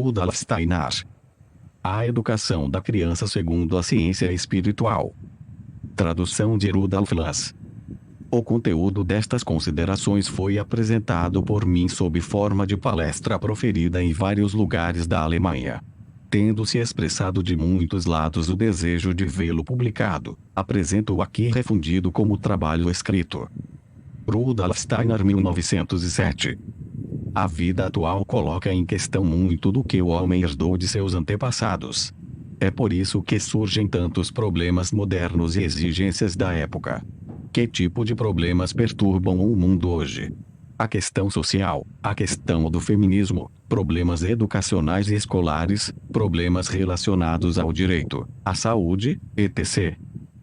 Rudolf Steiner. A educação da criança segundo a ciência espiritual. Tradução de Rudolf Lass. O conteúdo destas considerações foi apresentado por mim sob forma de palestra proferida em vários lugares da Alemanha. Tendo-se expressado de muitos lados o desejo de vê-lo publicado, apresento-o aqui refundido como trabalho escrito. Rudolf Steiner, 1907. A vida atual coloca em questão muito do que o homem herdou de seus antepassados. É por isso que surgem tantos problemas modernos e exigências da época. Que tipo de problemas perturbam o mundo hoje? A questão social, a questão do feminismo, problemas educacionais e escolares, problemas relacionados ao direito, à saúde, etc.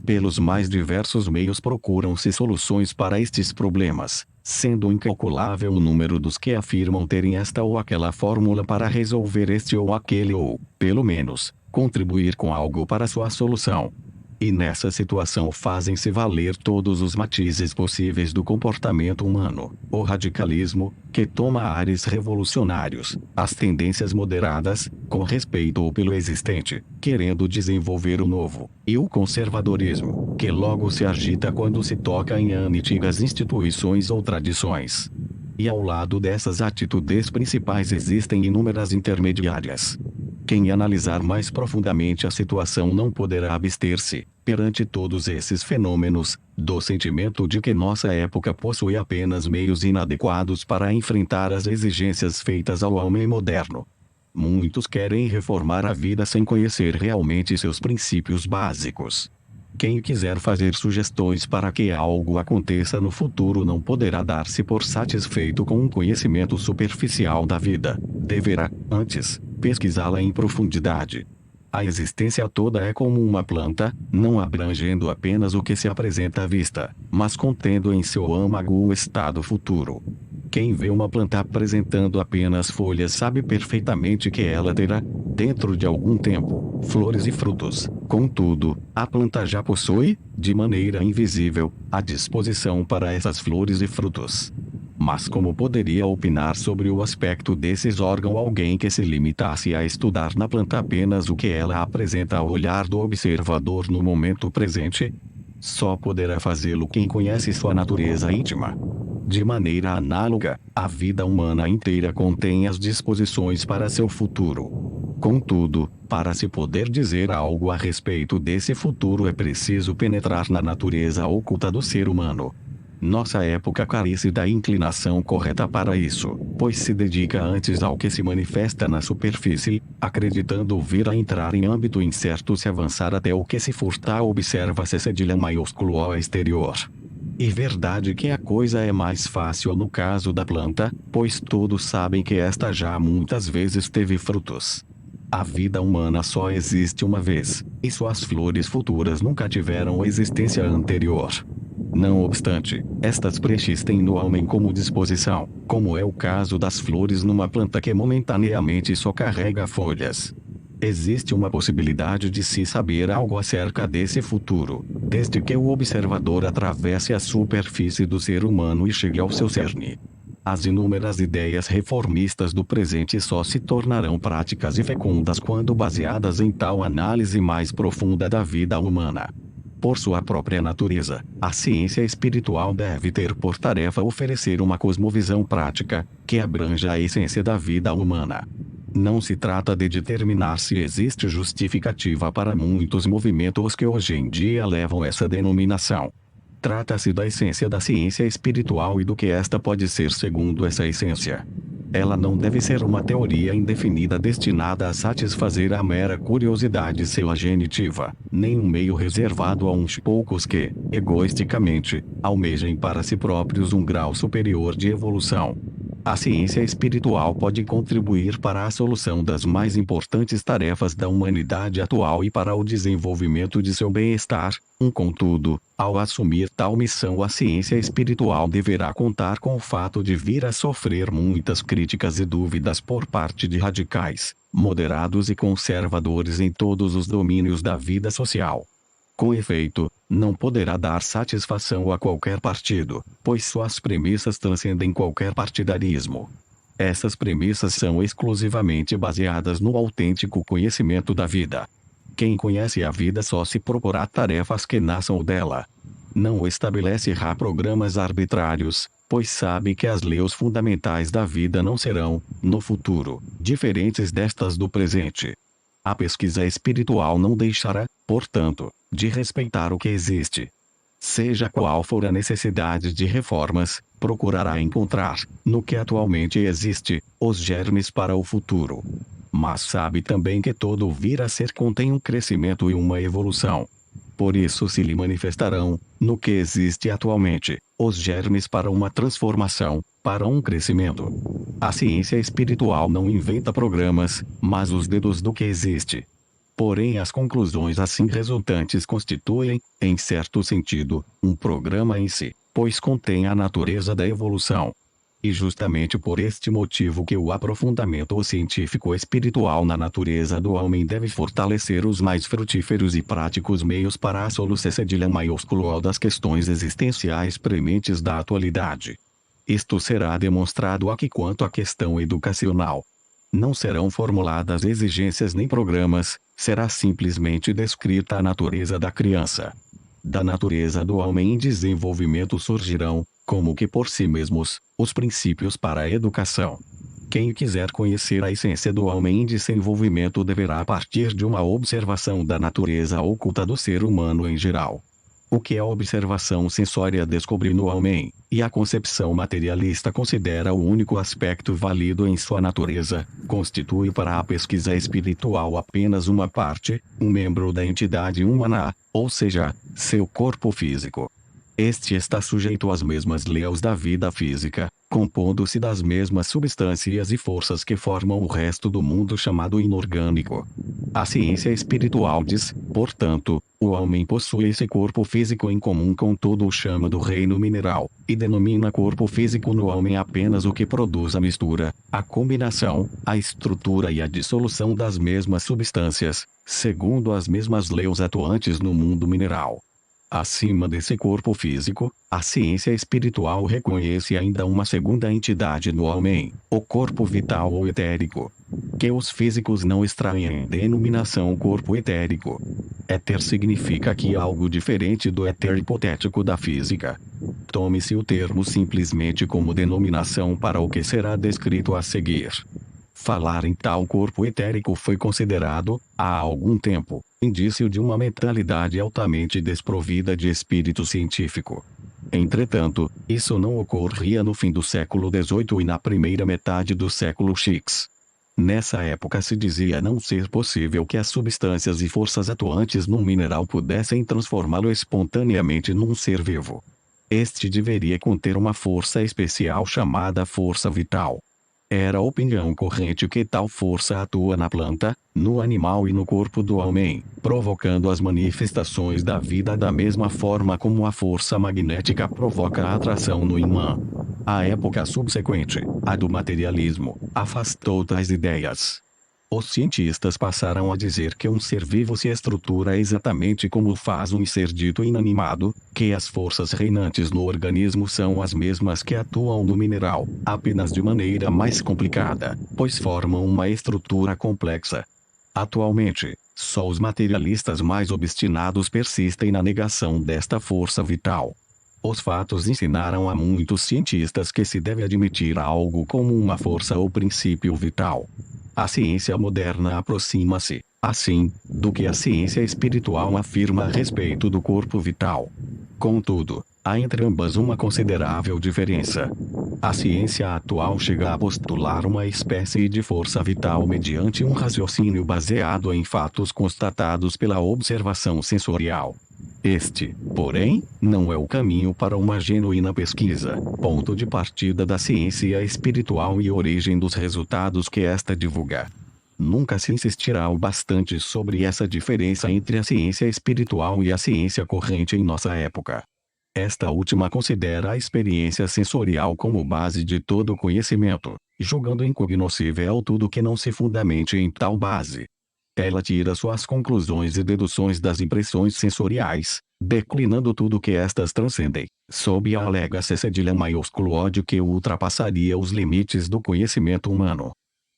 Pelos mais diversos meios procuram-se soluções para estes problemas, sendo incalculável o número dos que afirmam terem esta ou aquela fórmula para resolver este ou aquele ou, pelo menos, contribuir com algo para sua solução. E nessa situação fazem-se valer todos os matizes possíveis do comportamento humano, o radicalismo, que toma ares revolucionários, as tendências moderadas, com respeito pelo existente, querendo desenvolver o novo, e o conservadorismo, que logo se agita quando se toca em antigas instituições ou tradições. E ao lado dessas atitudes principais existem inúmeras intermediárias. Quem analisar mais profundamente a situação não poderá abster-se, perante todos esses fenômenos, do sentimento de que nossa época possui apenas meios inadequados para enfrentar as exigências feitas ao homem moderno. Muitos querem reformar a vida sem conhecer realmente seus princípios básicos. Quem quiser fazer sugestões para que algo aconteça no futuro não poderá dar-se por satisfeito com um conhecimento superficial da vida. Deverá, antes, pesquisá-la em profundidade. A existência toda é como uma planta, não abrangendo apenas o que se apresenta à vista, mas contendo em seu âmago o estado futuro. Quem vê uma planta apresentando apenas folhas sabe perfeitamente que ela terá, dentro de algum tempo, flores e frutos. Contudo, a planta já possui, de maneira invisível, a disposição para essas flores e frutos. Mas como poderia opinar sobre o aspecto desses órgãos alguém que se limitasse a estudar na planta apenas o que ela apresenta ao olhar do observador no momento presente? Só poderá fazê-lo quem conhece sua natureza íntima. De maneira análoga, a vida humana inteira contém as disposições para seu futuro. Contudo, para se poder dizer algo a respeito desse futuro é preciso penetrar na natureza oculta do ser humano. Nossa época carece da inclinação correta para isso, pois se dedica antes ao que se manifesta na superfície, acreditando vir a entrar em âmbito incerto se avançar até o que se furtar observa-se cedilha maiúsculo ao exterior. E verdade que a coisa é mais fácil no caso da planta, pois todos sabem que esta já muitas vezes teve frutos. A vida humana só existe uma vez, e suas flores futuras nunca tiveram existência anterior. Não obstante, estas persistem no homem como disposição, como é o caso das flores numa planta que momentaneamente só carrega folhas. Existe uma possibilidade de se saber algo acerca desse futuro, desde que o observador atravesse a superfície do ser humano e chegue ao seu cerne. As inúmeras ideias reformistas do presente só se tornarão práticas e fecundas quando baseadas em tal análise mais profunda da vida humana. Por sua própria natureza, a ciência espiritual deve ter por tarefa oferecer uma cosmovisão prática, que abranja a essência da vida humana. Não se trata de determinar se existe justificativa para muitos movimentos que hoje em dia levam essa denominação. Trata-se da essência da ciência espiritual e do que esta pode ser segundo essa essência. Ela não deve ser uma teoria indefinida destinada a satisfazer a mera curiosidade sua genitiva, nem um meio reservado a uns poucos que, egoisticamente, almejem para si próprios um grau superior de evolução. A ciência espiritual pode contribuir para a solução das mais importantes tarefas da humanidade atual e para o desenvolvimento de seu bem-estar. Contudo, ao assumir tal missão, a ciência espiritual deverá contar com o fato de vir a sofrer muitas críticas e dúvidas por parte de radicais, moderados e conservadores em todos os domínios da vida social. Com efeito, não poderá dar satisfação a qualquer partido, pois suas premissas transcendem qualquer partidarismo. Essas premissas são exclusivamente baseadas no autêntico conhecimento da vida. Quem conhece a vida só se proporá tarefas que nasçam dela. Não estabelecerá programas arbitrários, pois sabe que as leis fundamentais da vida não serão, no futuro, diferentes destas do presente. A pesquisa espiritual não deixará, portanto, de respeitar o que existe. Seja qual for a necessidade de reformas, procurará encontrar, no que atualmente existe, os germes para o futuro. Mas sabe também que todo vir a ser contém um crescimento e uma evolução. Por isso se lhe manifestarão, no que existe atualmente, os germes para uma transformação, para um crescimento. A ciência espiritual não inventa programas, mas os dedos do que existe. Porém as conclusões assim resultantes constituem, em certo sentido, um programa em si, pois contém a natureza da evolução. E justamente por este motivo que o aprofundamento científico espiritual na natureza do homem deve fortalecer os mais frutíferos e práticos meios para a solução cedilha maiúsculo das questões existenciais prementes da atualidade. Isto será demonstrado aqui quanto à questão educacional. Não serão formuladas exigências nem programas, será simplesmente descrita a natureza da criança. Da natureza do homem em desenvolvimento surgirão, como que por si mesmos, os princípios para a educação. Quem quiser conhecer a essência do homem em desenvolvimento deverá partir de uma observação da natureza oculta do ser humano em geral. O que a observação sensória descobre no homem, e a concepção materialista considera o único aspecto válido em sua natureza, constitui para a pesquisa espiritual apenas uma parte, um membro da entidade humana, ou seja, seu corpo físico. Este está sujeito às mesmas leis da vida física, compondo-se das mesmas substâncias e forças que formam o resto do mundo chamado inorgânico. A ciência espiritual diz, portanto, o homem possui esse corpo físico em comum com todo o chama do reino mineral, e denomina corpo físico no homem apenas o que produz a mistura, a combinação, a estrutura e a dissolução das mesmas substâncias, segundo as mesmas leis atuantes no mundo mineral. Acima desse corpo físico, a ciência espiritual reconhece ainda uma segunda entidade no homem, o corpo vital ou etérico, que os físicos não extraem em denominação corpo etérico. Éter significa aqui algo diferente do éter hipotético da física. Tome-se o termo simplesmente como denominação para o que será descrito a seguir. Falar em tal corpo etérico foi considerado, há algum tempo, indício de uma mentalidade altamente desprovida de espírito científico. Entretanto, isso não ocorria no fim do século XVIII e na primeira metade do século X. Nessa época se dizia não ser possível que as substâncias e forças atuantes num mineral pudessem transformá-lo espontaneamente num ser vivo. Este deveria conter uma força especial chamada força vital. Era a opinião corrente que tal força atua na planta, no animal e no corpo do homem, provocando as manifestações da vida da mesma forma como a força magnética provoca a atração no imã. A época subsequente, a do materialismo, afastou tais ideias. Os cientistas passaram a dizer que um ser vivo se estrutura exatamente como faz um ser dito inanimado, que as forças reinantes no organismo são as mesmas que atuam no mineral, apenas de maneira mais complicada, pois formam uma estrutura complexa. Atualmente, só os materialistas mais obstinados persistem na negação desta força vital. Os fatos ensinaram a muitos cientistas que se deve admitir algo como uma força ou princípio vital. A ciência moderna aproxima-se, assim, do que a ciência espiritual afirma a respeito do corpo vital. Contudo, há entre ambas uma considerável diferença. A ciência atual chega a postular uma espécie de força vital mediante um raciocínio baseado em fatos constatados pela observação sensorial. Este, porém, não é o caminho para uma genuína pesquisa, ponto de partida da ciência espiritual e origem dos resultados que esta divulga. Nunca se insistirá o bastante sobre essa diferença entre a ciência espiritual e a ciência corrente em nossa época. Esta última considera a experiência sensorial como base de todo conhecimento, julgando incognoscível tudo que não se fundamente em tal base. Ela tira suas conclusões e deduções das impressões sensoriais, declinando tudo que estas transcendem, sob a alega-se cedilha maiúsculo ódio que ultrapassaria os limites do conhecimento humano.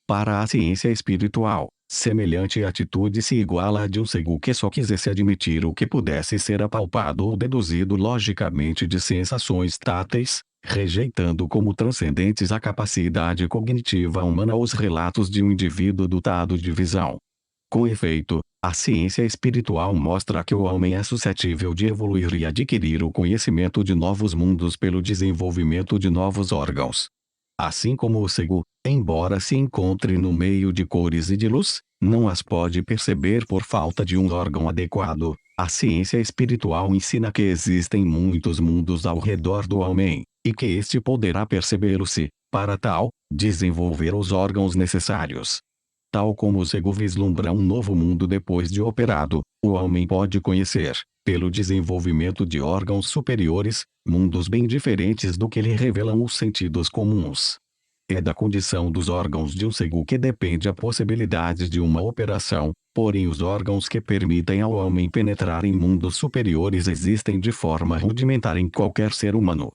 Para a ciência espiritual, semelhante atitude se iguala à de um cego que só quisesse admitir o que pudesse ser apalpado ou deduzido logicamente de sensações táteis, rejeitando como transcendentes a capacidade cognitiva humana os relatos de um indivíduo dotado de visão. Com efeito, a ciência espiritual mostra que o homem é suscetível de evoluir e adquirir o conhecimento de novos mundos pelo desenvolvimento de novos órgãos. Assim como o cego, embora se encontre no meio de cores e de luz, não as pode perceber por falta de um órgão adequado. A ciência espiritual ensina que existem muitos mundos ao redor do homem, e que este poderá percebê-los se, para tal, desenvolver os órgãos necessários. Tal como o cego vislumbra um novo mundo depois de operado, o homem pode conhecer, pelo desenvolvimento de órgãos superiores, mundos bem diferentes do que lhe revelam os sentidos comuns. É da condição dos órgãos de um cego que depende a possibilidade de uma operação, porém os órgãos que permitem ao homem penetrar em mundos superiores existem de forma rudimentar em qualquer ser humano.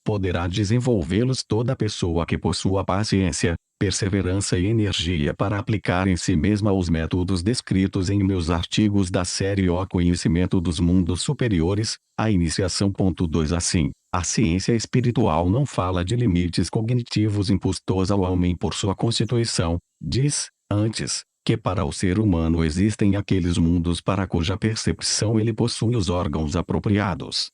Poderá desenvolvê-los toda pessoa que possua paciência, perseverança e energia para aplicar em si mesma os métodos descritos em meus artigos da série O Conhecimento dos Mundos Superiores, a iniciação. 2 Assim, a ciência espiritual não fala de limites cognitivos impostos ao homem por sua constituição, diz, antes, que para o ser humano existem aqueles mundos para cuja percepção ele possui os órgãos apropriados.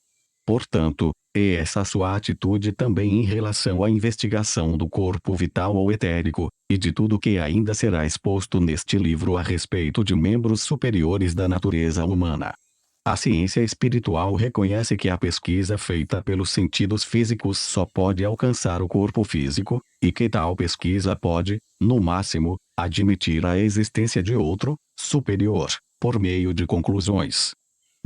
Portanto, é essa sua atitude também em relação à investigação do corpo vital ou etérico, e de tudo que ainda será exposto neste livro a respeito de membros superiores da natureza humana. A ciência espiritual reconhece que a pesquisa feita pelos sentidos físicos só pode alcançar o corpo físico, e que tal pesquisa pode, no máximo, admitir a existência de outro, superior, por meio de conclusões.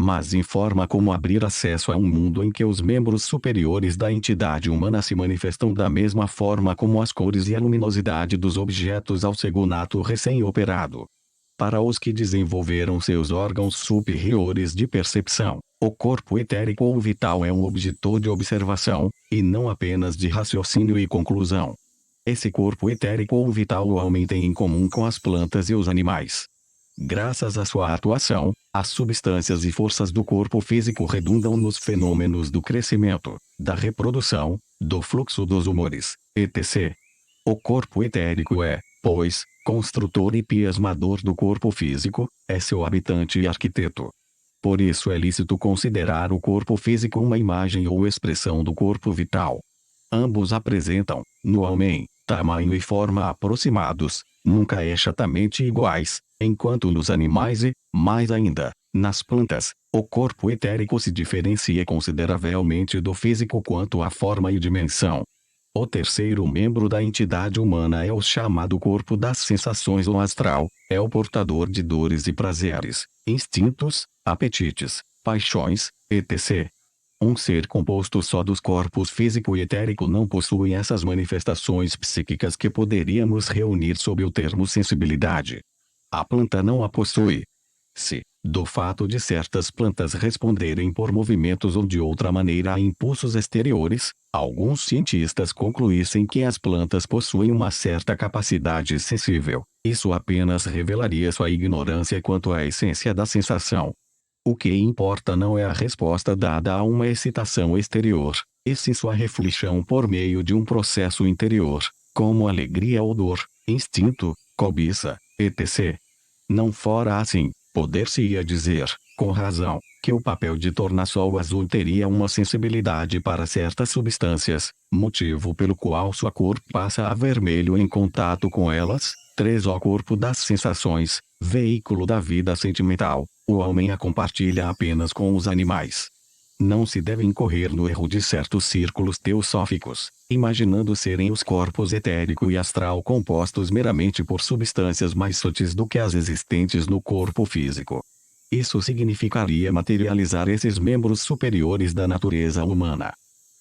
Mas informa como abrir acesso a um mundo em que os membros superiores da entidade humana se manifestam da mesma forma como as cores e a luminosidade dos objetos ao cego nato recém-operado. Para os que desenvolveram seus órgãos superiores de percepção, o corpo etérico ou vital é um objeto de observação, e não apenas de raciocínio e conclusão. Esse corpo etérico ou vital o homem tem em comum com as plantas e os animais. Graças à sua atuação, as substâncias e forças do corpo físico redundam nos fenômenos do crescimento, da reprodução, do fluxo dos humores, etc. O corpo etérico é, pois, construtor e plasmador do corpo físico, é seu habitante e arquiteto. Por isso é lícito considerar o corpo físico uma imagem ou expressão do corpo vital. Ambos apresentam, no homem, tamanho e forma aproximados, nunca exatamente iguais, enquanto nos animais e, mais ainda, nas plantas, o corpo etérico se diferencia consideravelmente do físico quanto à forma e dimensão. O terceiro membro da entidade humana é o chamado corpo das sensações ou astral, é o portador de dores e prazeres, instintos, apetites, paixões, etc. Um ser composto só dos corpos físico e etérico não possui essas manifestações psíquicas que poderíamos reunir sob o termo sensibilidade. A planta não a possui. Se, do fato de certas plantas responderem por movimentos ou de outra maneira a impulsos exteriores, alguns cientistas concluíssem que as plantas possuem uma certa capacidade sensível, isso apenas revelaria sua ignorância quanto à essência da sensação. O que importa não é a resposta dada a uma excitação exterior, e sim sua reflexão por meio de um processo interior, como alegria ou dor, instinto, cobiça, etc. Não fora assim, poder-se-ia dizer, com razão, que o papel de tornassol azul teria uma sensibilidade para certas substâncias, motivo pelo qual sua cor passa a vermelho em contato com elas. 3. O corpo das sensações, veículo da vida sentimental, o homem a compartilha apenas com os animais. Não se deve incorrer no erro de certos círculos teosóficos, imaginando serem os corpos etérico e astral compostos meramente por substâncias mais sutis do que as existentes no corpo físico. Isso significaria materializar esses membros superiores da natureza humana.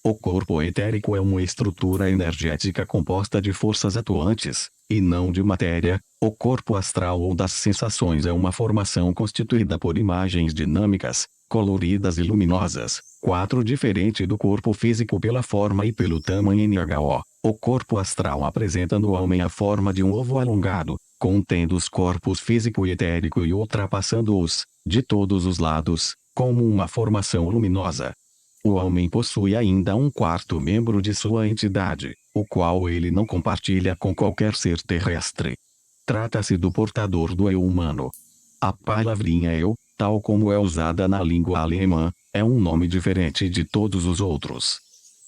O corpo etérico é uma estrutura energética composta de forças atuantes, e não de matéria. O corpo astral ou das sensações é uma formação constituída por imagens dinâmicas, coloridas e luminosas, 4 diferente do corpo físico pela forma e pelo tamanho NHO. O corpo astral apresenta no homem a forma de um ovo alongado, contendo os corpos físico e etérico e ultrapassando-os, de todos os lados, como uma formação luminosa. O homem possui ainda um quarto membro de sua entidade, o qual ele não compartilha com qualquer ser terrestre. Trata-se do portador do eu humano. A palavrinha eu, tal como é usada na língua alemã, é um nome diferente de todos os outros.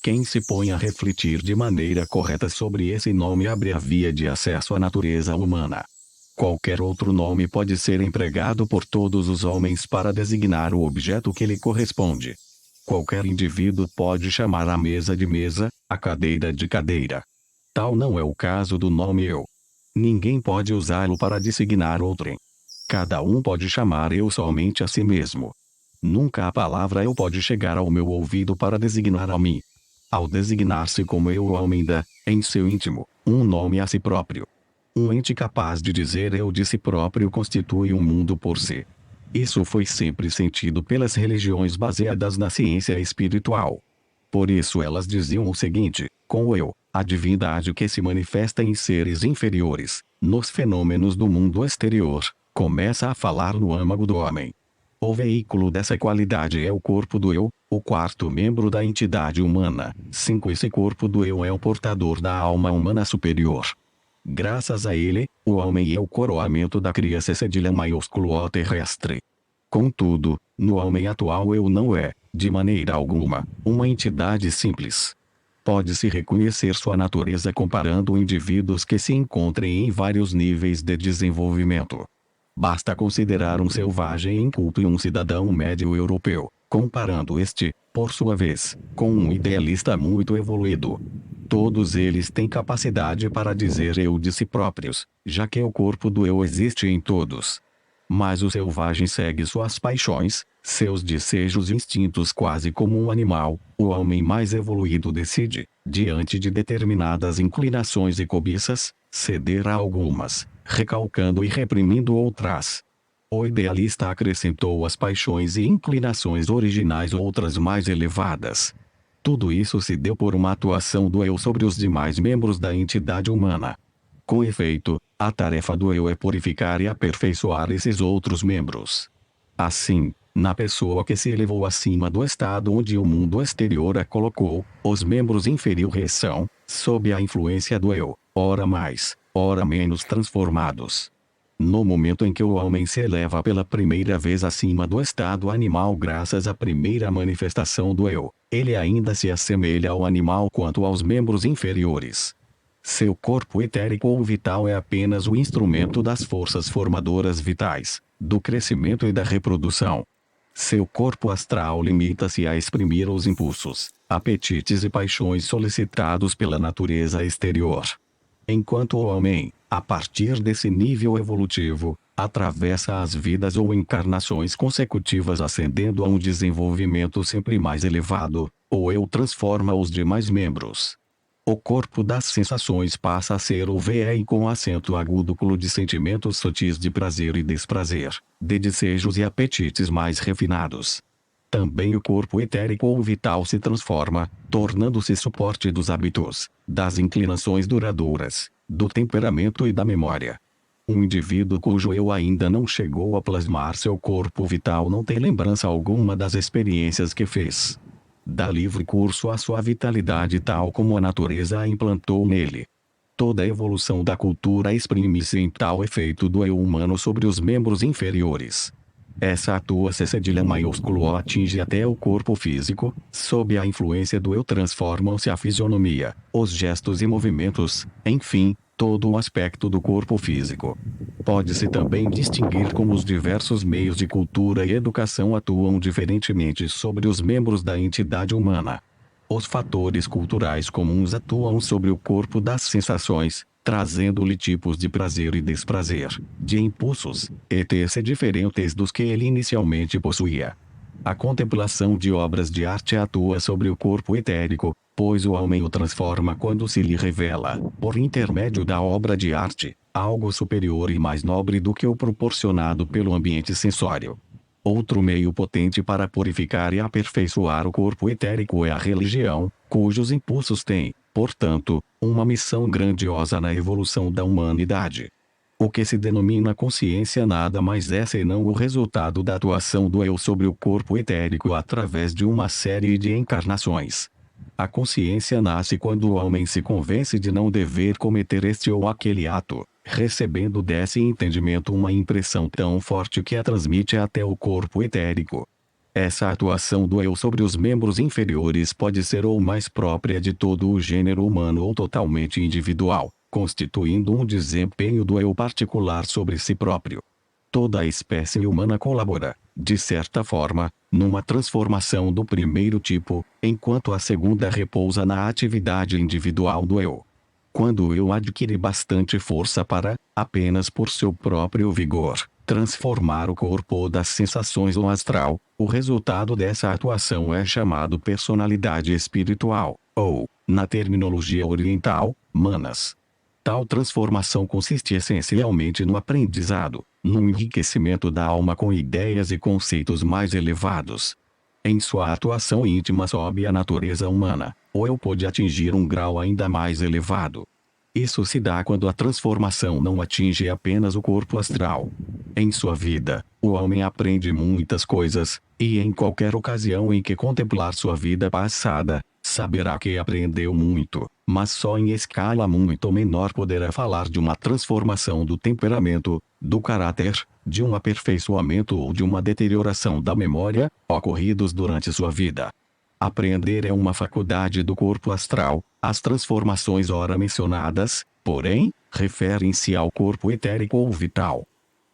Quem se põe a refletir de maneira correta sobre esse nome abre a via de acesso à natureza humana. Qualquer outro nome pode ser empregado por todos os homens para designar o objeto que lhe corresponde. Qualquer indivíduo pode chamar a mesa de mesa, a cadeira de cadeira. Tal não é o caso do nome eu. Ninguém pode usá-lo para designar outrem. Cada um pode chamar eu somente a si mesmo. Nunca a palavra eu pode chegar ao meu ouvido para designar a mim. Ao designar-se como eu, o homem dá, em seu íntimo, um nome a si próprio. Um ente capaz de dizer eu de si próprio constitui um mundo por si. Isso foi sempre sentido pelas religiões baseadas na ciência espiritual. Por isso elas diziam o seguinte: com o eu, a divindade que se manifesta em seres inferiores, nos fenômenos do mundo exterior, começa a falar no âmago do homem. O veículo dessa qualidade é o corpo do eu, o quarto membro da entidade humana. 5. Esse corpo do eu é o portador da alma humana superior. Graças a ele, o homem é o coroamento da criança cedilha maiúsculo O terrestre. Contudo, no homem atual eu não é, de maneira alguma, uma entidade simples. Pode-se reconhecer sua natureza comparando indivíduos que se encontrem em vários níveis de desenvolvimento. Basta considerar um selvagem inculto e um cidadão médio europeu, comparando este, por sua vez, com um idealista muito evoluído. Todos eles têm capacidade para dizer eu de si próprios, já que o corpo do eu existe em todos. Mas o selvagem segue suas paixões, seus desejos e instintos quase como um animal. O homem mais evoluído decide, diante de determinadas inclinações e cobiças, ceder a algumas, recalcando e reprimindo outras. O idealista acrescentou às paixões e inclinações originais outras mais elevadas. Tudo isso se deu por uma atuação do eu sobre os demais membros da entidade humana. Com efeito, a tarefa do eu é purificar e aperfeiçoar esses outros membros. Assim, na pessoa que se elevou acima do estado onde o mundo exterior a colocou, os membros inferiores são, sob a influência do eu, ora mais, ora menos transformados. No momento em que o homem se eleva pela primeira vez acima do estado animal graças à primeira manifestação do eu, ele ainda se assemelha ao animal quanto aos membros inferiores. Seu corpo etérico ou vital é apenas o instrumento das forças formadoras vitais, do crescimento e da reprodução. Seu corpo astral limita-se a exprimir os impulsos, apetites e paixões solicitados pela natureza exterior. Enquanto o homem, a partir desse nível evolutivo, atravessa as vidas ou encarnações consecutivas ascendendo a um desenvolvimento sempre mais elevado, o eu transforma os demais membros. O corpo das sensações passa a ser o VE com acento agúdulo de sentimentos sutis de prazer e desprazer, de desejos e apetites mais refinados. Também o corpo etérico ou vital se transforma, tornando-se suporte dos hábitos, das inclinações duradouras, do temperamento e da memória. Um indivíduo cujo eu ainda não chegou a plasmar seu corpo vital não tem lembrança alguma das experiências que fez. Dá livre curso à sua vitalidade tal como a natureza a implantou nele. Toda a evolução da cultura exprime-se em tal efeito do eu humano sobre os membros inferiores. Essa atua-se cedilha maiúsculo O atinge até o corpo físico, sob a influência do eu transformam-se a fisionomia, os gestos e movimentos, enfim, todo o aspecto do corpo físico. Pode-se também distinguir como os diversos meios de cultura e educação atuam diferentemente sobre os membros da entidade humana. Os fatores culturais comuns atuam sobre o corpo das sensações, trazendo-lhe tipos de prazer e desprazer, de impulsos, etc. diferentes dos que ele inicialmente possuía. A contemplação de obras de arte atua sobre o corpo etérico, pois o homem o transforma quando se lhe revela, por intermédio da obra de arte, algo superior e mais nobre do que o proporcionado pelo ambiente sensório. Outro meio potente para purificar e aperfeiçoar o corpo etérico é a religião, cujos impulsos têm, portanto, uma missão grandiosa na evolução da humanidade. O que se denomina consciência nada mais é senão o resultado da atuação do eu sobre o corpo etérico através de uma série de encarnações. A consciência nasce quando o homem se convence de não dever cometer este ou aquele ato, recebendo desse entendimento uma impressão tão forte que a transmite até o corpo etérico. Essa atuação do eu sobre os membros inferiores pode ser ou mais própria de todo o gênero humano ou totalmente individual, constituindo um desempenho do eu particular sobre si próprio. Toda a espécie humana colabora, de certa forma, numa transformação do primeiro tipo, enquanto a segunda repousa na atividade individual do eu. Quando o eu adquire bastante força para, apenas por seu próprio vigor, transformar o corpo das sensações ou astral, o resultado dessa atuação é chamado personalidade espiritual, ou, na terminologia oriental, manas. Tal transformação consiste essencialmente no aprendizado, no enriquecimento da alma com ideias e conceitos mais elevados. Em sua atuação íntima sob a natureza humana, o eu pode atingir um grau ainda mais elevado. Isso se dá quando a transformação não atinge apenas o corpo astral. Em sua vida, o homem aprende muitas coisas, e em qualquer ocasião em que contemplar sua vida passada, saberá que aprendeu muito, mas só em escala muito menor poderá falar de uma transformação do temperamento, do caráter, de um aperfeiçoamento ou de uma deterioração da memória, ocorridos durante sua vida. Aprender é uma faculdade do corpo astral. As transformações ora mencionadas, porém, referem-se ao corpo etérico ou vital.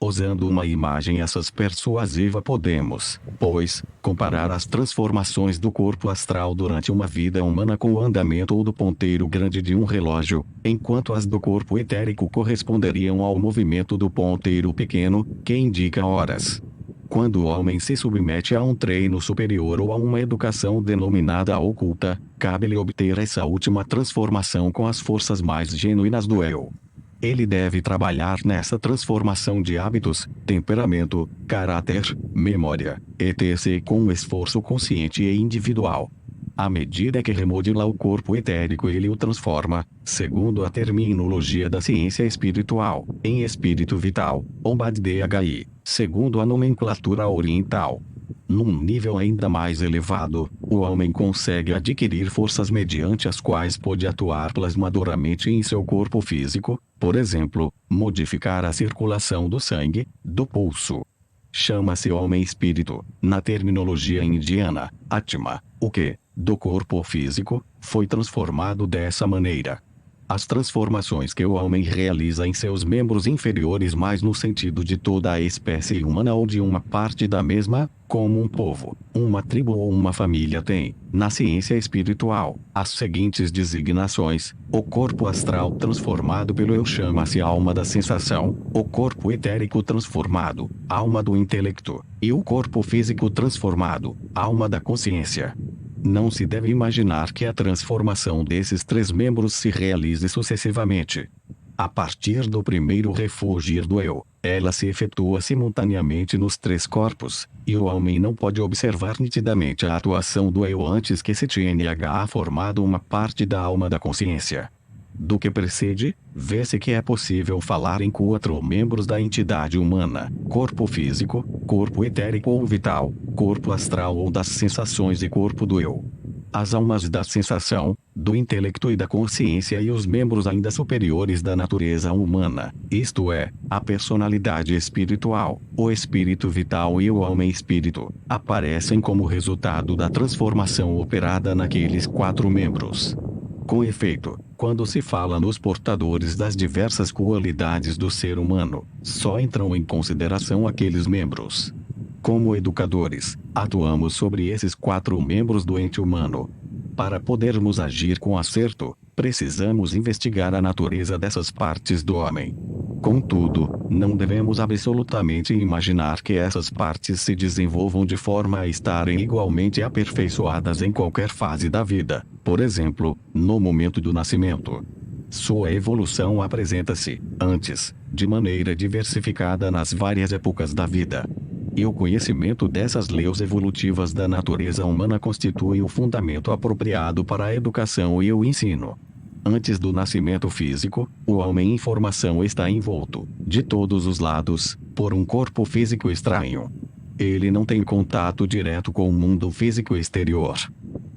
Usando uma imagem assaz persuasiva podemos, pois, comparar as transformações do corpo astral durante uma vida humana com o andamento ou do ponteiro grande de um relógio, enquanto as do corpo etérico corresponderiam ao movimento do ponteiro pequeno, que indica horas. Quando o homem se submete a um treino superior ou a uma educação denominada oculta, cabe-lhe obter essa última transformação com as forças mais genuínas do eu. Ele deve trabalhar nessa transformação de hábitos, temperamento, caráter, memória, etc. com um esforço consciente e individual. À medida que remodela o corpo etérico, ele o transforma, segundo a terminologia da ciência espiritual, em espírito vital, ou Bhadhi, segundo a nomenclatura oriental. Num nível ainda mais elevado, o homem consegue adquirir forças mediante as quais pode atuar plasmadoramente em seu corpo físico, por exemplo, modificar a circulação do sangue, do pulso. Chama-se homem-espírito, na terminologia indiana, Atma, o que, do corpo físico, foi transformado dessa maneira. As transformações que o homem realiza em seus membros inferiores mais no sentido de toda a espécie humana ou de uma parte da mesma, como um povo, uma tribo ou uma família tem, na ciência espiritual, as seguintes designações: o corpo astral transformado pelo eu chama-se alma da sensação, o corpo etérico transformado, alma do intelecto, e o corpo físico transformado, alma da consciência. Não se deve imaginar que a transformação desses três membros se realize sucessivamente. A partir do primeiro refulgir do eu, ela se efetua simultaneamente nos três corpos, e o homem não pode observar nitidamente a atuação do eu antes que se tenha formado uma parte da alma da consciência. Do que precede, vê-se que é possível falar em 4 membros da entidade humana: corpo físico, corpo etérico ou vital, corpo astral ou das sensações e corpo do eu. As almas da sensação, do intelecto e da consciência e os membros ainda superiores da natureza humana, isto é, a personalidade espiritual, o espírito vital e o homem-espírito, aparecem como resultado da transformação operada naqueles 4 membros. Com efeito, quando se fala nos portadores das diversas qualidades do ser humano, só entram em consideração aqueles membros. Como educadores, atuamos sobre esses 4 membros do ente humano. Para podermos agir com acerto, precisamos investigar a natureza dessas partes do homem. Contudo, não devemos absolutamente imaginar que essas partes se desenvolvam de forma a estarem igualmente aperfeiçoadas em qualquer fase da vida, por exemplo, no momento do nascimento. Sua evolução apresenta-se, antes, de maneira diversificada nas várias épocas da vida. E o conhecimento dessas leis evolutivas da natureza humana constitui o fundamento apropriado para a educação e o ensino. Antes do nascimento físico, o homem em formação está envolto, de todos os lados, por um corpo físico estranho. Ele não tem contato direto com o mundo físico exterior.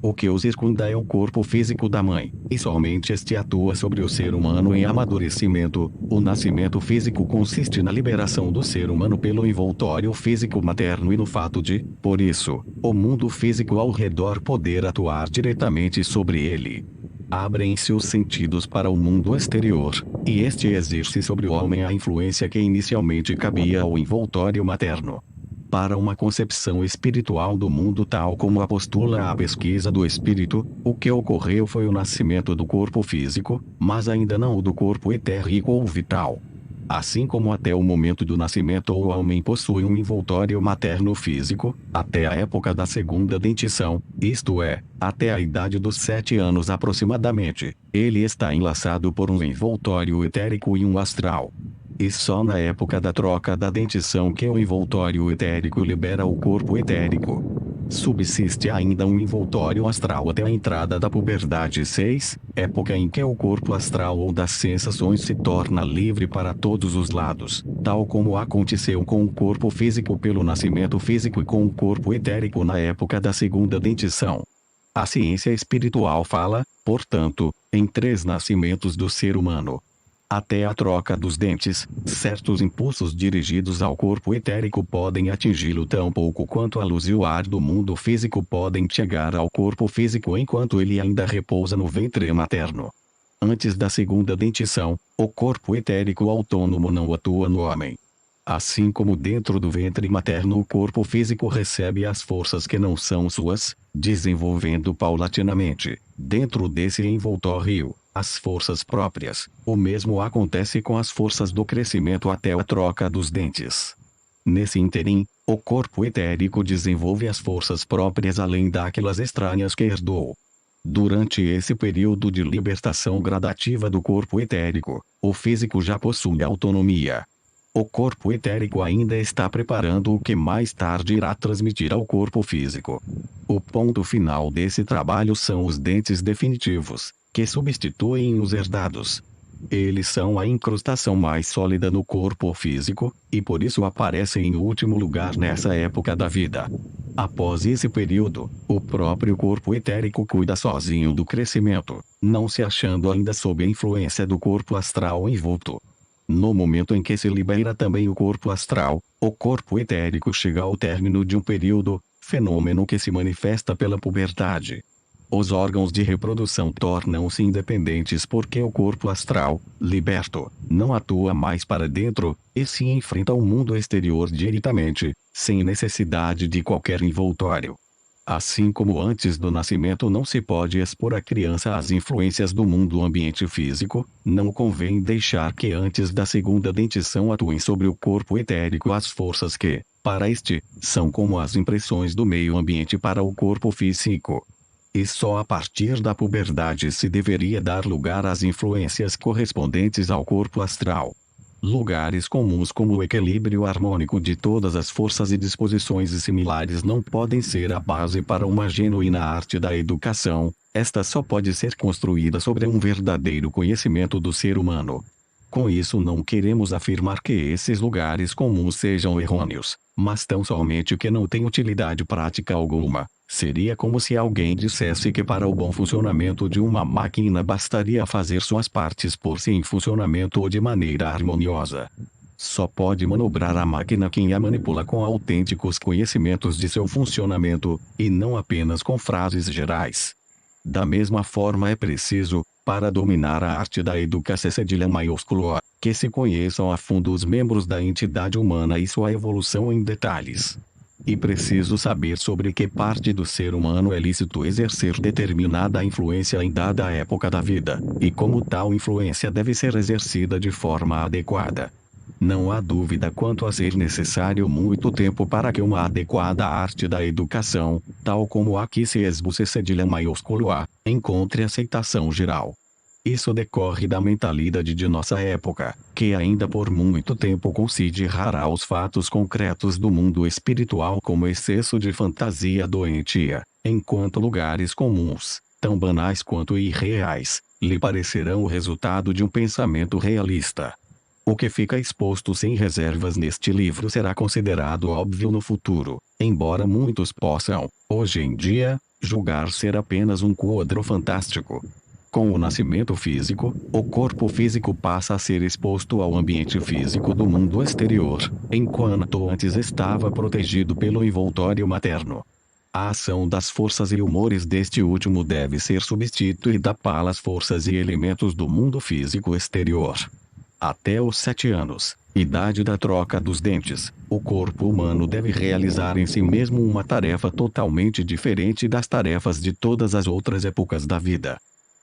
O que os circunda é o corpo físico da mãe, e somente este atua sobre o ser humano em amadurecimento. O nascimento físico consiste na liberação do ser humano pelo envoltório físico materno e no fato de, por isso, o mundo físico ao redor poder atuar diretamente sobre ele. Abrem-se os sentidos para o mundo exterior, e este exerce sobre o homem a influência que inicialmente cabia ao envoltório materno. Para uma concepção espiritual do mundo tal como a postula a pesquisa do espírito, o que ocorreu foi o nascimento do corpo físico, mas ainda não o do corpo etérico ou vital. Assim como até o momento do nascimento o homem possui um envoltório materno físico, até a época da segunda dentição, isto é, até a idade dos 7 anos aproximadamente, ele está enlaçado por um envoltório etérico e um astral. E só na época da troca da dentição que o envoltório etérico libera o corpo etérico. Subsiste ainda um envoltório astral até a entrada da puberdade 6, época em que o corpo astral ou das sensações se torna livre para todos os lados, tal como aconteceu com o corpo físico pelo nascimento físico e com o corpo etérico na época da segunda dentição. A ciência espiritual fala, portanto, em 3 nascimentos do ser humano. Até a troca dos dentes, certos impulsos dirigidos ao corpo etérico podem atingi-lo tão pouco quanto a luz e o ar do mundo físico podem chegar ao corpo físico enquanto ele ainda repousa no ventre materno. Antes da segunda dentição, o corpo etérico autônomo não atua no homem. Assim como dentro do ventre materno o corpo físico recebe as forças que não são suas, desenvolvendo paulatinamente, dentro desse envoltório, as forças próprias. O mesmo acontece com as forças do crescimento até a troca dos dentes. Nesse ínterim, o corpo etérico desenvolve as forças próprias além daquelas estranhas que herdou. Durante esse período de libertação gradativa do corpo etérico, o físico já possui autonomia. O corpo etérico ainda está preparando o que mais tarde irá transmitir ao corpo físico. O ponto final desse trabalho são os dentes definitivos, que substituem os herdados. Eles são a incrustação mais sólida no corpo físico, e por isso aparecem em último lugar nessa época da vida. Após esse período, o próprio corpo etérico cuida sozinho do crescimento, não se achando ainda sob a influência do corpo astral envolto. No momento em que se libera também o corpo astral, o corpo etérico chega ao término de um período, fenômeno que se manifesta pela puberdade. Os órgãos de reprodução tornam-se independentes porque o corpo astral, liberto, não atua mais para dentro, e se enfrenta ao mundo exterior diretamente, sem necessidade de qualquer envoltório. Assim como antes do nascimento não se pode expor a criança às influências do mundo ambiente físico, não convém deixar que antes da segunda dentição atuem sobre o corpo etérico as forças que, para este, são como as impressões do meio ambiente para o corpo físico. E só a partir da puberdade se deveria dar lugar às influências correspondentes ao corpo astral. Lugares comuns como o equilíbrio harmônico de todas as forças e disposições similares não podem ser a base para uma genuína arte da educação, esta só pode ser construída sobre um verdadeiro conhecimento do ser humano. Com isso não queremos afirmar que esses lugares comuns sejam errôneos, mas tão somente que não têm utilidade prática alguma. Seria como se alguém dissesse que para o bom funcionamento de uma máquina bastaria fazer suas partes pôr-se em funcionamento ou de maneira harmoniosa. Só pode manobrar a máquina quem a manipula com autênticos conhecimentos de seu funcionamento, e não apenas com frases gerais. Da mesma forma é preciso, para dominar a arte da educação cedilha maiúsculo A, que se conheçam a fundo os membros da entidade humana e sua evolução em detalhes. E preciso saber sobre que parte do ser humano é lícito exercer determinada influência em dada época da vida, e como tal influência deve ser exercida de forma adequada. Não há dúvida quanto a ser necessário muito tempo para que uma adequada arte da educação, tal como aqui se esboça cedilha maiúsculo A, encontre aceitação geral. Isso decorre da mentalidade de nossa época, que ainda por muito tempo considerará os fatos concretos do mundo espiritual como excesso de fantasia doentia, enquanto lugares comuns, tão banais quanto irreais, lhe parecerão o resultado de um pensamento realista. O que fica exposto sem reservas neste livro será considerado óbvio no futuro, embora muitos possam, hoje em dia, julgar ser apenas um quadro fantástico. Com o nascimento físico, o corpo físico passa a ser exposto ao ambiente físico do mundo exterior, enquanto antes estava protegido pelo envoltório materno. A ação das forças e humores deste último deve ser substituída pelas forças e elementos do mundo físico exterior. Até os 7 anos, idade da troca dos dentes, o corpo humano deve realizar em si mesmo uma tarefa totalmente diferente das tarefas de todas as outras épocas da vida.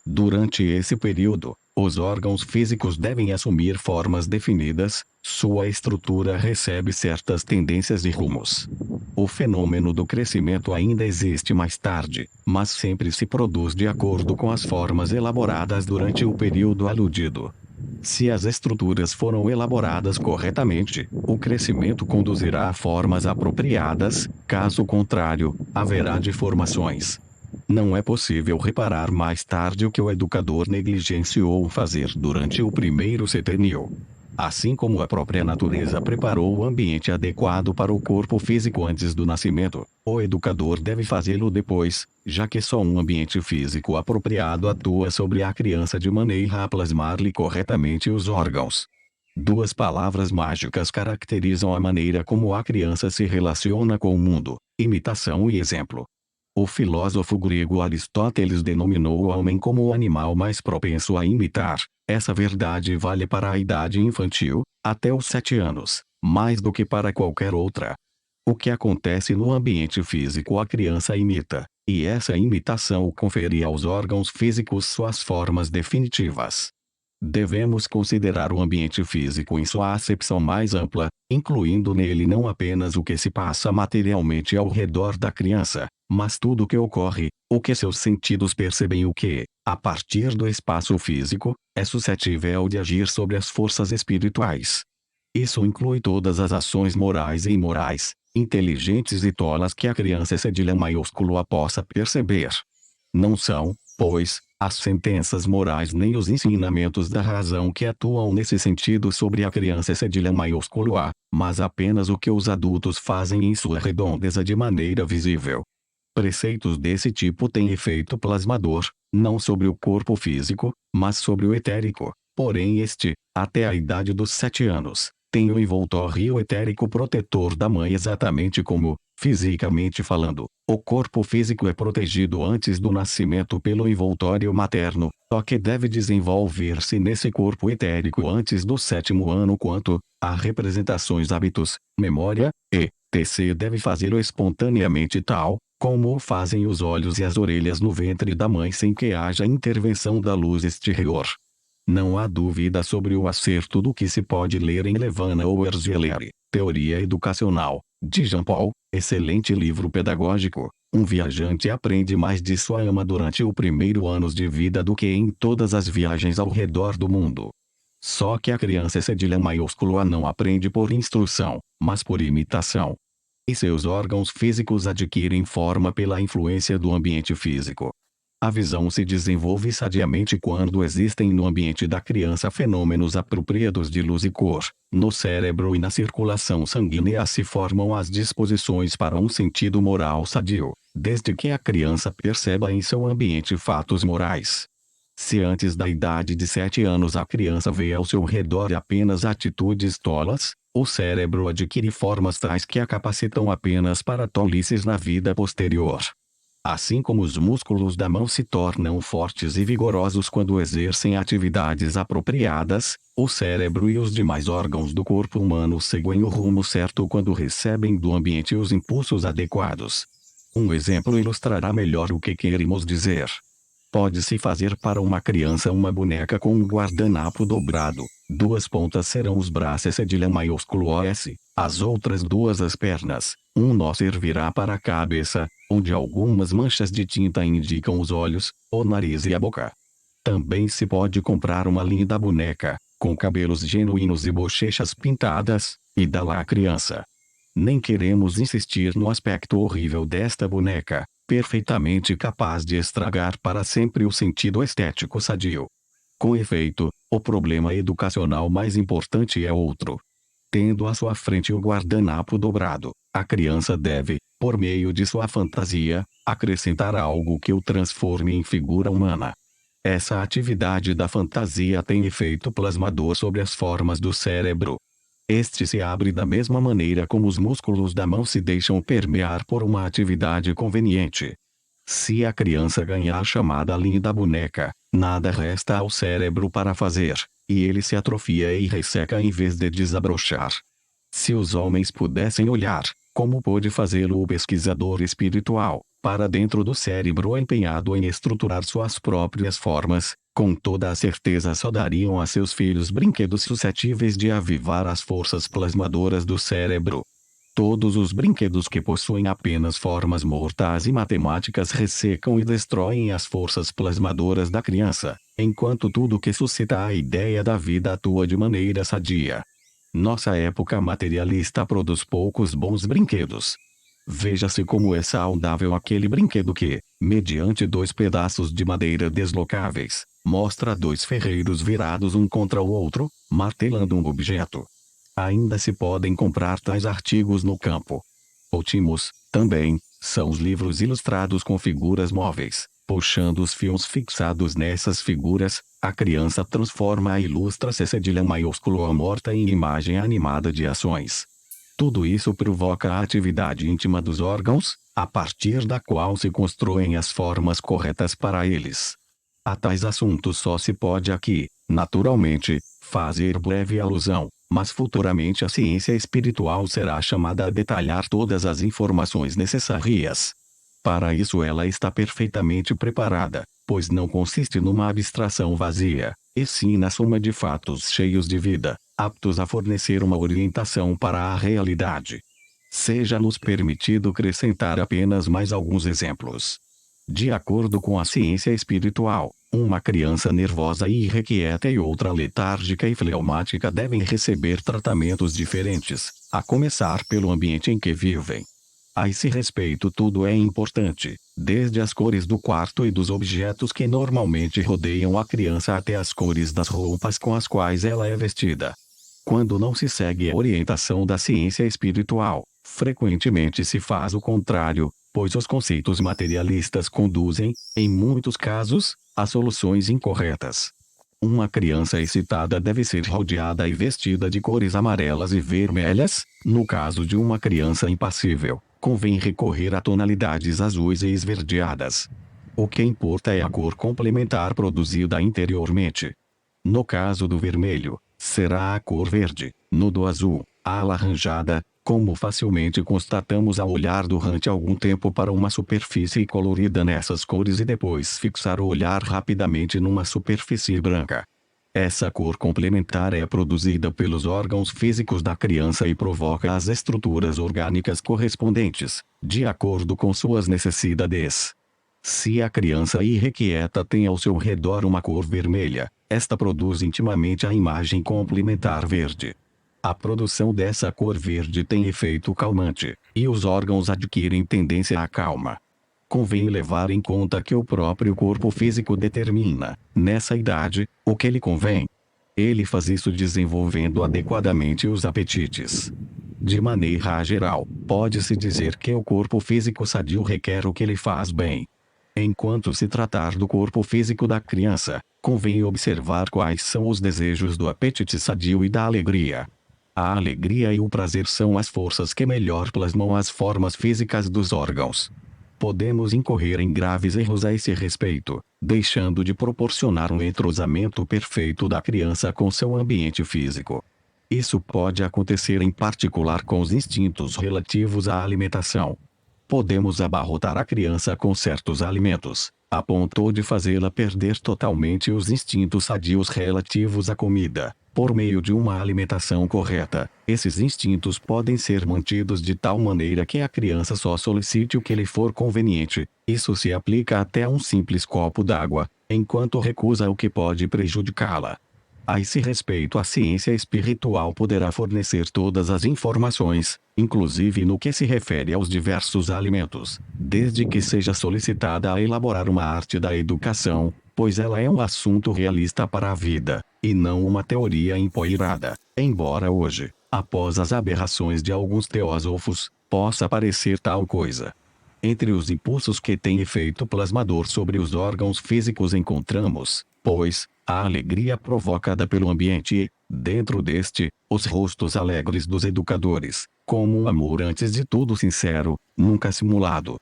Durante esse período, os órgãos físicos devem assumir formas definidas, sua estrutura recebe certas tendências e rumos. O fenômeno do crescimento ainda existe mais tarde, mas sempre se produz de acordo com as formas elaboradas durante o período aludido. Se as estruturas foram elaboradas corretamente, o crescimento conduzirá a formas apropriadas, caso contrário, haverá deformações. Não é possível reparar mais tarde o que o educador negligenciou fazer durante o primeiro setênio. Assim como a própria natureza preparou o ambiente adequado para o corpo físico antes do nascimento, o educador deve fazê-lo depois, já que só um ambiente físico apropriado atua sobre a criança de maneira a plasmar-lhe corretamente os órgãos. Duas palavras mágicas caracterizam a maneira como a criança se relaciona com o mundo: imitação e exemplo. O filósofo grego Aristóteles denominou o homem como o animal mais propenso a imitar. Essa verdade vale para a idade infantil, até os 7 anos, mais do que para qualquer outra. O que acontece no ambiente físico a criança imita, e essa imitação confere aos órgãos físicos suas formas definitivas. Devemos considerar o ambiente físico em sua acepção mais ampla, incluindo nele não apenas o que se passa materialmente ao redor da criança, mas tudo o que ocorre, o que seus sentidos percebem e o que, a partir do espaço físico, é suscetível de agir sobre as forças espirituais. Isso inclui todas as ações morais e imorais, inteligentes e tolas que a criança cedilha maiúsculo possa perceber. Não são, pois, as sentenças morais nem os ensinamentos da razão que atuam nesse sentido sobre a criança cedilha maiúsculo A, mas apenas o que os adultos fazem em sua redondeza de maneira visível. Preceitos desse tipo têm efeito plasmador, não sobre o corpo físico, mas sobre o etérico, porém este, até a idade dos 7 anos, tem o envoltório etérico protetor da mãe exatamente como, fisicamente falando, o corpo físico é protegido antes do nascimento pelo envoltório materno, só que deve desenvolver-se nesse corpo etérico antes do 7º ano quanto, a representações hábitos, memória, etc. deve fazê-lo espontaneamente tal, como o fazem os olhos e as orelhas no ventre da mãe sem que haja intervenção da luz exterior. Não há dúvida sobre o acerto do que se pode ler em Levana ou Erzieler, Teoria Educacional, de Jean Paul, excelente livro pedagógico. Um viajante aprende mais de sua ama durante o primeiro ano de vida do que em todas as viagens ao redor do mundo. Só que a criança cedilha maiúsculo A não aprende por instrução, mas por imitação. E seus órgãos físicos adquirem forma pela influência do ambiente físico. A visão se desenvolve sadiamente quando existem no ambiente da criança fenômenos apropriados de luz e cor. No cérebro e na circulação sanguínea se formam as disposições para um sentido moral sadio, desde que a criança perceba em seu ambiente fatos morais. Se antes da idade de 7 anos a criança vê ao seu redor apenas atitudes tolas, o cérebro adquire formas tais que a capacitam apenas para tolices na vida posterior. Assim como os músculos da mão se tornam fortes e vigorosos quando exercem atividades apropriadas, o cérebro e os demais órgãos do corpo humano seguem o rumo certo quando recebem do ambiente os impulsos adequados. Um exemplo ilustrará melhor o que queremos dizer. Pode-se fazer para uma criança uma boneca com um guardanapo dobrado. Duas pontas serão os braços cedilha maiúsculo OS, as outras duas as pernas. Um nó servirá para a cabeça, onde algumas manchas de tinta indicam os olhos, o nariz e a boca. Também se pode comprar uma linda boneca, com cabelos genuínos e bochechas pintadas, e dá-la à criança. Nem queremos insistir no aspecto horrível desta boneca, perfeitamente capaz de estragar para sempre o sentido estético sadio. Com efeito, o problema educacional mais importante é outro. Tendo à sua frente o guardanapo dobrado, a criança deve, por meio de sua fantasia, acrescentar algo que o transforme em figura humana. Essa atividade da fantasia tem efeito plasmador sobre as formas do cérebro. Este se abre da mesma maneira como os músculos da mão se deixam permear por uma atividade conveniente. Se a criança ganhar chamada linda boneca, nada resta ao cérebro para fazer, e ele se atrofia e resseca em vez de desabrochar. Se os homens pudessem olhar, como pôde fazê-lo o pesquisador espiritual, para dentro do cérebro empenhado em estruturar suas próprias formas, com toda a certeza só dariam a seus filhos brinquedos suscetíveis de avivar as forças plasmadoras do cérebro. Todos os brinquedos que possuem apenas formas mortais e matemáticas ressecam e destroem as forças plasmadoras da criança, enquanto tudo que suscita a ideia da vida atua de maneira sadia. Nossa época materialista produz poucos bons brinquedos. Veja-se como é saudável aquele brinquedo que, mediante 2 pedaços de madeira deslocáveis, mostra 2 ferreiros virados um contra o outro, martelando um objeto. Ainda se podem comprar tais artigos no campo. Ótimos, também, são os livros ilustrados com figuras móveis. Puxando os fios fixados nessas figuras, a criança transforma e ilustra cedilha maiúsculo ou morta em imagem animada de ações. Tudo isso provoca a atividade íntima dos órgãos, a partir da qual se construem as formas corretas para eles. A tais assuntos só se pode aqui, naturalmente, fazer breve alusão, mas futuramente a ciência espiritual será chamada a detalhar todas as informações necessárias. Para isso ela está perfeitamente preparada, pois não consiste numa abstração vazia, e sim na soma de fatos cheios de vida, aptos a fornecer uma orientação para a realidade. Seja-nos permitido acrescentar apenas mais alguns exemplos. De acordo com a ciência espiritual, uma criança nervosa e irrequieta e outra letárgica e fleumática devem receber tratamentos diferentes, a começar pelo ambiente em que vivem. A esse respeito tudo é importante, desde as cores do quarto e dos objetos que normalmente rodeiam a criança até as cores das roupas com as quais ela é vestida. Quando não se segue a orientação da ciência espiritual, frequentemente se faz o contrário, pois os conceitos materialistas conduzem, em muitos casos, a soluções incorretas. Uma criança excitada deve ser rodeada e vestida de cores amarelas e vermelhas, no caso de uma criança impassível, convém recorrer a tonalidades azuis e esverdeadas. O que importa é a cor complementar produzida interiormente. No caso do vermelho, será a cor verde, no do azul, a alaranjada, como facilmente constatamos ao olhar durante algum tempo para uma superfície colorida nessas cores e depois fixar o olhar rapidamente numa superfície branca. Essa cor complementar é produzida pelos órgãos físicos da criança e provoca as estruturas orgânicas correspondentes, de acordo com suas necessidades. Se a criança irrequieta tem ao seu redor uma cor vermelha, esta produz intimamente a imagem complementar verde. A produção dessa cor verde tem efeito calmante, e os órgãos adquirem tendência à calma. Convém levar em conta que o próprio corpo físico determina, nessa idade, o que lhe convém. Ele faz isso desenvolvendo adequadamente os apetites. De maneira geral, pode-se dizer que o corpo físico sadio requer o que lhe faz bem. Enquanto se tratar do corpo físico da criança, convém observar quais são os desejos do apetite sadio e da alegria. A alegria e o prazer são as forças que melhor plasmam as formas físicas dos órgãos. Podemos incorrer em graves erros a esse respeito, deixando de proporcionar um entrosamento perfeito da criança com seu ambiente físico. Isso pode acontecer em particular com os instintos relativos à alimentação. Podemos abarrotar a criança com certos alimentos, a ponto de fazê-la perder totalmente os instintos sadios relativos à comida. Por meio de uma alimentação correta, esses instintos podem ser mantidos de tal maneira que a criança só solicite o que lhe for conveniente. Isso se aplica até a um simples copo d'água. enquanto recusa o que pode prejudicá-la. A esse respeito, a ciência espiritual poderá fornecer todas as informações, inclusive no que se refere aos diversos alimentos, desde que seja solicitada a elaborar uma arte da educação, pois ela é um assunto realista para a vida, e não uma teoria empoeirada, embora hoje, após as aberrações de alguns teósofos, possa parecer tal coisa. Entre os impulsos que têm efeito plasmador sobre os órgãos físicos encontramos, pois, a alegria provocada pelo ambiente e, dentro deste, os rostos alegres dos educadores, como um amor antes de tudo sincero, nunca simulado.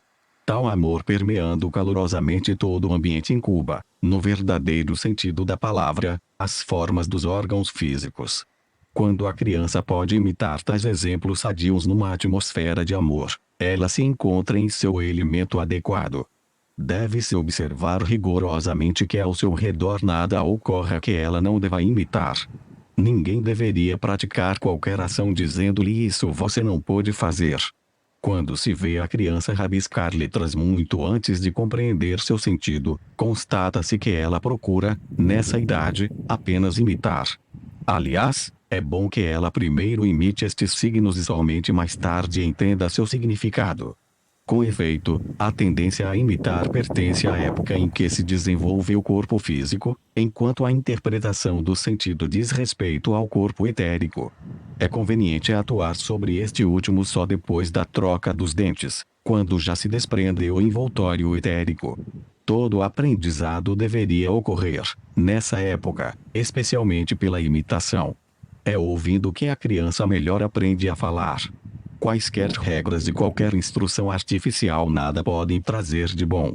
Tal amor permeando calorosamente todo o ambiente incuba, no verdadeiro sentido da palavra, as formas dos órgãos físicos. Quando a criança pode imitar tais exemplos sadios numa atmosfera de amor, ela se encontra em seu elemento adequado. Deve-se observar rigorosamente que ao seu redor nada ocorra que ela não deva imitar. Ninguém deveria praticar qualquer ação dizendo-lhe isso você não pode fazer. Quando se vê a criança rabiscar letras muito antes de compreender seu sentido, constata-se que ela procura, nessa idade, apenas imitar. Aliás, é bom que ela primeiro imite estes signos e somente mais tarde entenda seu significado. Com efeito, a tendência a imitar pertence à época em que se desenvolve o corpo físico, enquanto a interpretação do sentido diz respeito ao corpo etérico. É conveniente atuar sobre este último só depois da troca dos dentes, quando já se desprende o envoltório etérico. Todo aprendizado deveria ocorrer, nessa época, especialmente pela imitação. É ouvindo que a criança melhor aprende a falar. Quaisquer regras e qualquer instrução artificial nada podem trazer de bom.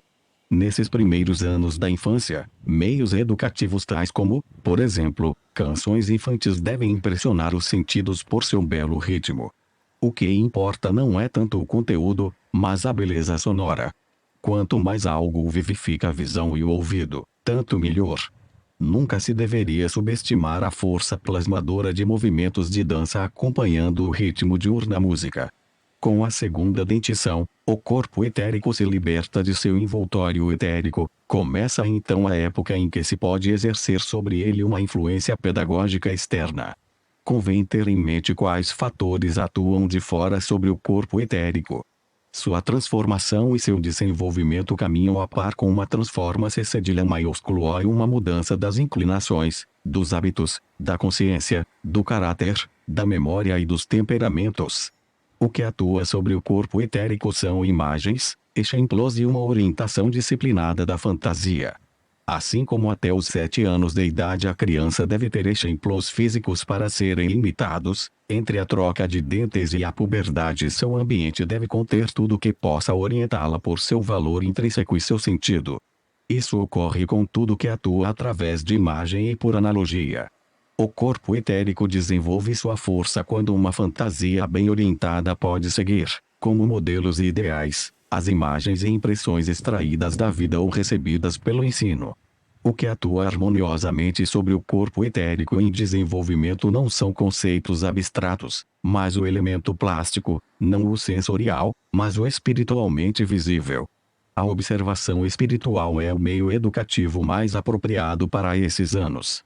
Nesses primeiros anos da infância, meios educativos tais como, por exemplo, canções infantis devem impressionar os sentidos por seu belo ritmo. O que importa não é tanto o conteúdo, mas a beleza sonora. Quanto mais algo vivifica a visão e o ouvido, tanto melhor. Nunca se deveria subestimar a força plasmadora de movimentos de dança acompanhando o ritmo diurno da música. Com a segunda dentição, o corpo etérico se liberta de seu envoltório etérico, começa então a época em que se pode exercer sobre ele uma influência pedagógica externa. Convém ter em mente quais fatores atuam de fora sobre o corpo etérico. Sua transformação e seu desenvolvimento caminham a par com uma transforma-se cedilha maiúsculo e uma mudança das inclinações, dos hábitos, da consciência, do caráter, da memória e dos temperamentos. O que atua sobre o corpo etérico são imagens, exemplos e uma orientação disciplinada da fantasia. Assim como até os 7 anos de idade a criança deve ter exemplos físicos para serem imitados, entre a troca de dentes e a puberdade seu ambiente deve conter tudo que possa orientá-la por seu valor intrínseco e seu sentido. Isso ocorre com tudo que atua através de imagem e por analogia. O corpo etérico desenvolve sua força quando uma fantasia bem orientada pode seguir, como modelos e ideais, as imagens e impressões extraídas da vida ou recebidas pelo ensino. O que atua harmoniosamente sobre o corpo etérico em desenvolvimento não são conceitos abstratos, mas o elemento plástico, não o sensorial, mas o espiritualmente visível. A observação espiritual é o meio educativo mais apropriado para esses anos.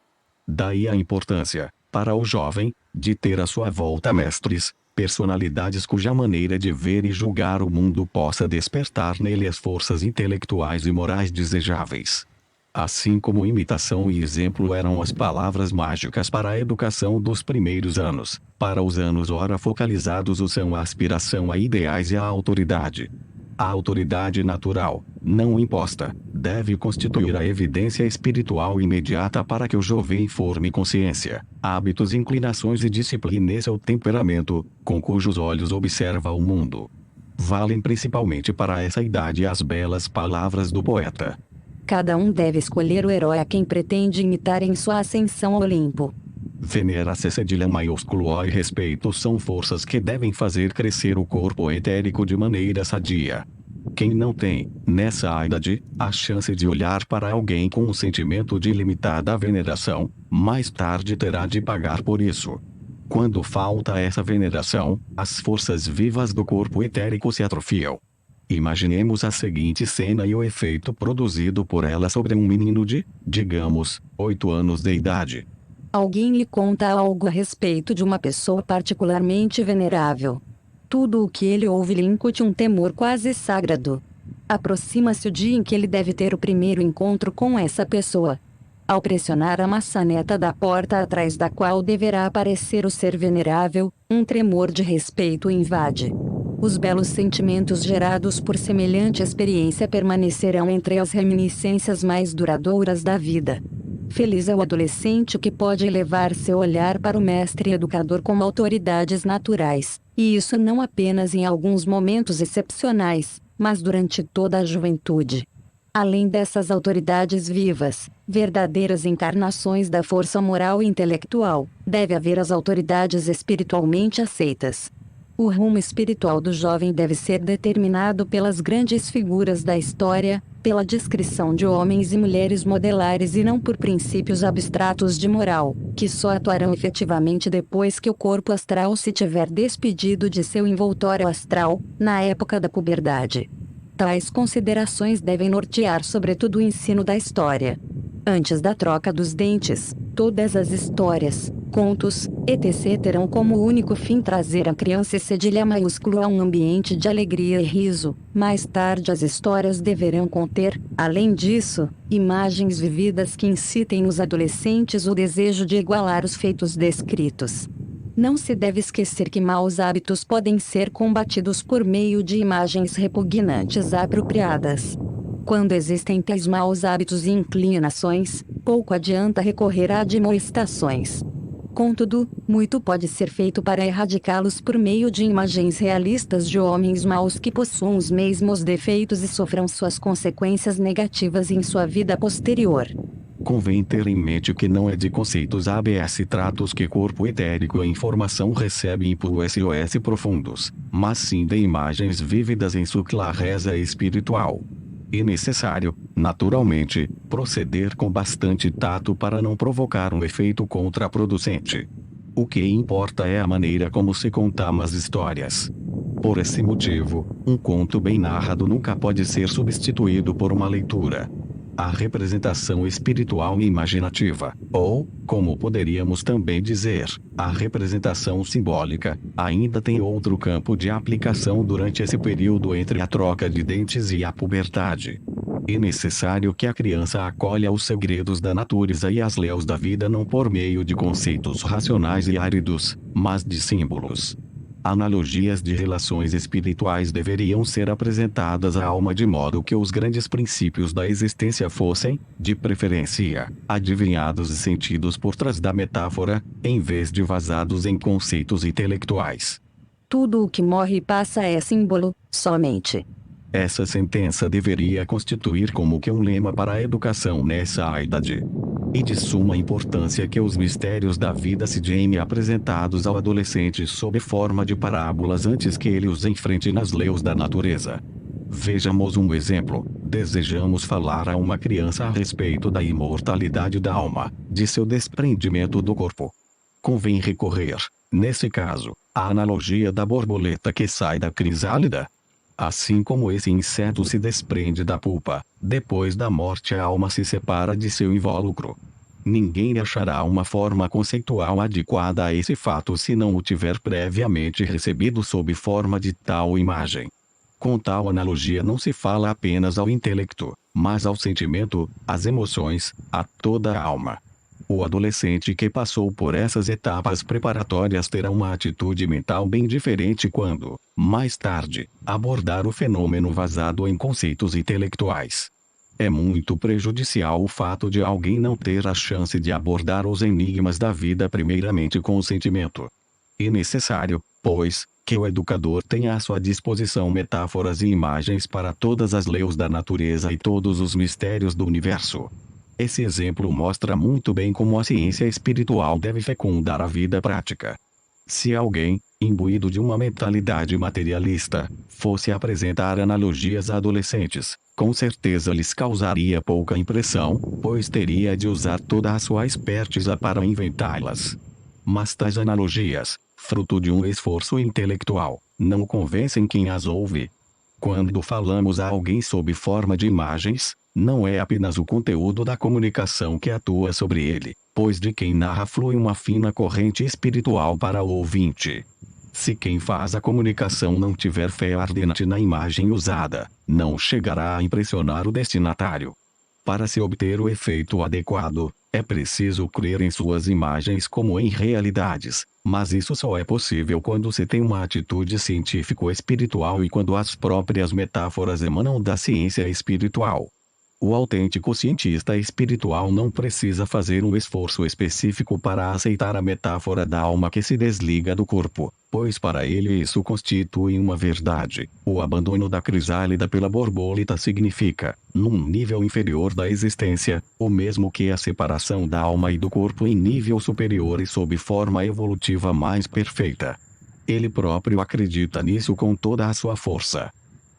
Daí a importância, para o jovem, de ter à sua volta mestres, personalidades cuja maneira de ver e julgar o mundo possa despertar nele as forças intelectuais e morais desejáveis. Assim como imitação e exemplo eram as palavras mágicas para a educação dos primeiros anos, para os anos ora focalizados o são a aspiração a ideais e a autoridade. A autoridade natural, não imposta, deve constituir a evidência espiritual imediata para que o jovem forme consciência, hábitos, inclinações e discipline seu temperamento, com cujos olhos observa o mundo. Valem principalmente para essa idade as belas palavras do poeta. Cada um deve escolher o herói a quem pretende imitar em sua ascensão ao Olimpo. Venera-se cedilha maiúsculo O e respeito são forças que devem fazer crescer o corpo etérico de maneira sadia. Quem não tem, nessa idade, a chance de olhar para alguém com um sentimento de ilimitada veneração, mais tarde terá de pagar por isso. Quando falta essa veneração, as forças vivas do corpo etérico se atrofiam. Imaginemos a seguinte cena e o efeito produzido por ela sobre um menino de, digamos, 8 anos de idade. Alguém lhe conta algo a respeito de uma pessoa particularmente venerável. Tudo o que ele ouve lhe incute um temor quase sagrado. Aproxima-se o dia em que ele deve ter o primeiro encontro com essa pessoa. Ao pressionar a maçaneta da porta atrás da qual deverá aparecer o ser venerável, um tremor de respeito o invade. Os belos sentimentos gerados por semelhante experiência permanecerão entre as reminiscências mais duradouras da vida. Feliz é o adolescente que pode elevar seu olhar para o mestre educador como autoridades naturais, e isso não apenas em alguns momentos excepcionais, mas durante toda a juventude. Além dessas autoridades vivas, verdadeiras encarnações da força moral e intelectual, deve haver as autoridades espiritualmente aceitas. O rumo espiritual do jovem deve ser determinado pelas grandes figuras da história, pela descrição de homens e mulheres modelares e não por princípios abstratos de moral, que só atuarão efetivamente depois que o corpo astral se tiver despedido de seu envoltório astral, na época da puberdade. Tais considerações devem nortear sobretudo o ensino da história. Antes da troca dos dentes, todas as histórias, contos, etc. terão como único fim trazer a criança cedilha maiúsculo a um ambiente de alegria e riso. Mais tarde as histórias deverão conter, além disso, imagens vividas que incitem nos adolescentes o desejo de igualar os feitos descritos. Não se deve esquecer que maus hábitos podem ser combatidos por meio de imagens repugnantes apropriadas. Quando existem tais maus hábitos e inclinações, pouco adianta recorrer a admoestações. Contudo, muito pode ser feito para erradicá-los por meio de imagens realistas de homens maus que possuam os mesmos defeitos e sofram suas consequências negativas em sua vida posterior. Convém ter em mente que não é de conceitos ABS tratos que corpo etérico e informação recebe impulsos profundos, mas sim de imagens vívidas em sua clareza espiritual. É necessário, naturalmente, proceder com bastante tato para não provocar um efeito contraproducente. O que importa é a maneira como se contam as histórias. Por esse motivo, um conto bem narrado nunca pode ser substituído por uma leitura. A representação espiritual e imaginativa, ou, como poderíamos também dizer, a representação simbólica, ainda tem outro campo de aplicação durante esse período entre a troca de dentes e a puberdade. É necessário que a criança acolha os segredos da natureza e as leis da vida não por meio de conceitos racionais e áridos, mas de símbolos. Analogias de relações espirituais deveriam ser apresentadas à alma de modo que os grandes princípios da existência fossem, de preferência, adivinhados e sentidos por trás da metáfora, em vez de vazados em conceitos intelectuais. Tudo o que morre e passa é símbolo, somente. Essa sentença deveria constituir como que um lema para a educação nessa idade. E de suma importância que os mistérios da vida sejam apresentados ao adolescente sob forma de parábolas antes que ele os enfrente nas leis da natureza. Vejamos um exemplo. Desejamos falar a uma criança a respeito da imortalidade da alma, de seu desprendimento do corpo. Convém recorrer, nesse caso, à analogia da borboleta que sai da crisálida. Assim como esse inseto se desprende da pupa, depois da morte a alma se separa de seu invólucro. Ninguém achará uma forma conceitual adequada a esse fato se não o tiver previamente recebido sob forma de tal imagem. Com tal analogia não se fala apenas ao intelecto, mas ao sentimento, às emoções, a toda a alma. O adolescente que passou por essas etapas preparatórias terá uma atitude mental bem diferente quando, mais tarde, abordar o fenômeno vazado em conceitos intelectuais. É muito prejudicial o fato de alguém não ter a chance de abordar os enigmas da vida primeiramente com o sentimento. É necessário, pois, que o educador tenha à sua disposição metáforas e imagens para todas as leis da natureza e todos os mistérios do universo. Esse exemplo mostra muito bem como a ciência espiritual deve fecundar a vida prática. Se alguém, imbuído de uma mentalidade materialista, fosse apresentar analogias a adolescentes, com certeza lhes causaria pouca impressão, pois teria de usar toda a sua expertise para inventá-las. Mas tais analogias, fruto de um esforço intelectual, não convencem quem as ouve. Quando falamos a alguém sob forma de imagens, não é apenas o conteúdo da comunicação que atua sobre ele, pois de quem narra flui uma fina corrente espiritual para o ouvinte. Se quem faz a comunicação não tiver fé ardente na imagem usada, não chegará a impressionar o destinatário. Para se obter o efeito adequado, é preciso crer em suas imagens como em realidades, mas isso só é possível quando se tem uma atitude científico-espiritual e quando as próprias metáforas emanam da ciência espiritual. O autêntico cientista espiritual não precisa fazer um esforço específico para aceitar a metáfora da alma que se desliga do corpo, pois para ele isso constitui uma verdade. O abandono da crisálida pela borboleta significa, num nível inferior da existência, o mesmo que a separação da alma e do corpo em nível superior e sob forma evolutiva mais perfeita. Ele próprio acredita nisso com toda a sua força.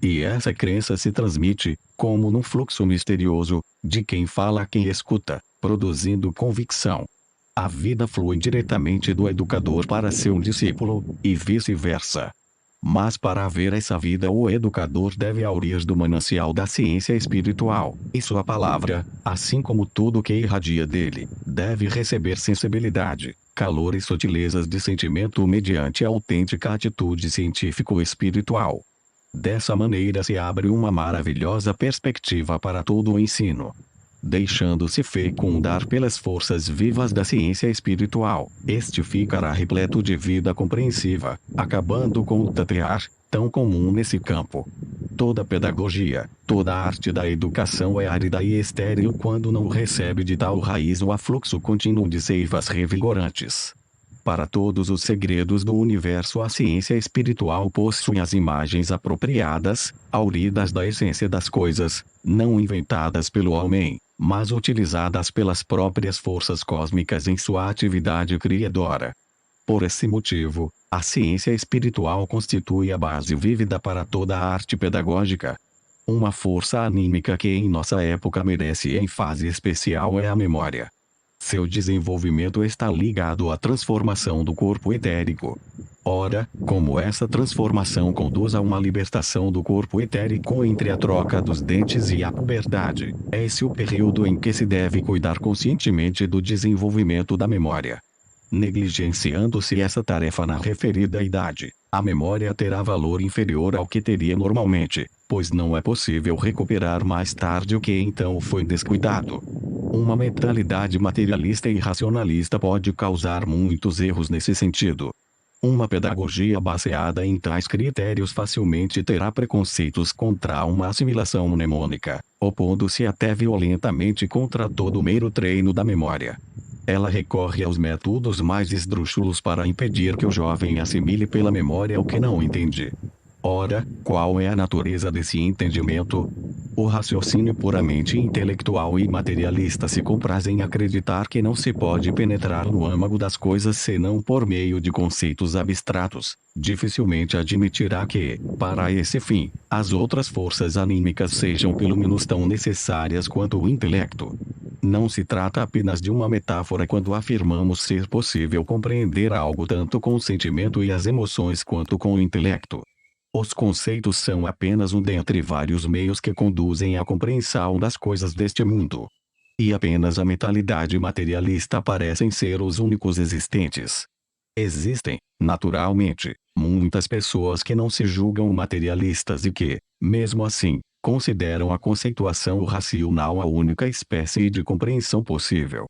E essa crença se transmite, como num fluxo misterioso, de quem fala a quem escuta, produzindo convicção. A vida flui diretamente do educador para seu discípulo, e vice-versa. Mas para haver essa vida o educador deve aurir do manancial da ciência espiritual, e sua palavra, assim como tudo que irradia dele, deve receber sensibilidade, calor e sutilezas de sentimento mediante a autêntica atitude científico-espiritual. Dessa maneira se abre uma maravilhosa perspectiva para todo o ensino. Deixando-se fecundar pelas forças vivas da ciência espiritual, este ficará repleto de vida compreensiva, acabando com o tatear, tão comum nesse campo. Toda pedagogia, toda a arte da educação é árida e estéril quando não recebe de tal raiz o afluxo contínuo de seivas revigorantes. Para todos os segredos do universo a ciência espiritual possui as imagens apropriadas, auridas da essência das coisas, não inventadas pelo homem, mas utilizadas pelas próprias forças cósmicas em sua atividade criadora. Por esse motivo, a ciência espiritual constitui a base vívida para toda a arte pedagógica. Uma força anímica que em nossa época merece ênfase especial é a memória. Seu desenvolvimento está ligado à transformação do corpo etérico. Ora, como essa transformação conduz a uma libertação do corpo etérico entre a troca dos dentes e a puberdade, é esse o período em que se deve cuidar conscientemente do desenvolvimento da memória. Negligenciando-se essa tarefa na referida idade, a memória terá valor inferior ao que teria normalmente, pois não é possível recuperar mais tarde o que então foi descuidado. Uma mentalidade materialista e racionalista pode causar muitos erros nesse sentido. Uma pedagogia baseada em tais critérios facilmente terá preconceitos contra uma assimilação mnemônica, opondo-se até violentamente contra todo o mero treino da memória. Ela recorre aos métodos mais esdrúxulos para impedir que o jovem assimile pela memória o que não entende. Ora, qual é a natureza desse entendimento? O raciocínio puramente intelectual e materialista se compraz em acreditar que não se pode penetrar no âmago das coisas senão por meio de conceitos abstratos. Dificilmente admitirá que, para esse fim, as outras forças anímicas sejam pelo menos tão necessárias quanto o intelecto. Não se trata apenas de uma metáfora quando afirmamos ser possível compreender algo tanto com o sentimento e as emoções quanto com o intelecto. Os conceitos são apenas um dentre vários meios que conduzem à compreensão das coisas deste mundo. E apenas a mentalidade materialista parecem ser os únicos existentes. Existem, naturalmente, muitas pessoas que não se julgam materialistas e que, mesmo assim, consideram a conceituação racional a única espécie de compreensão possível.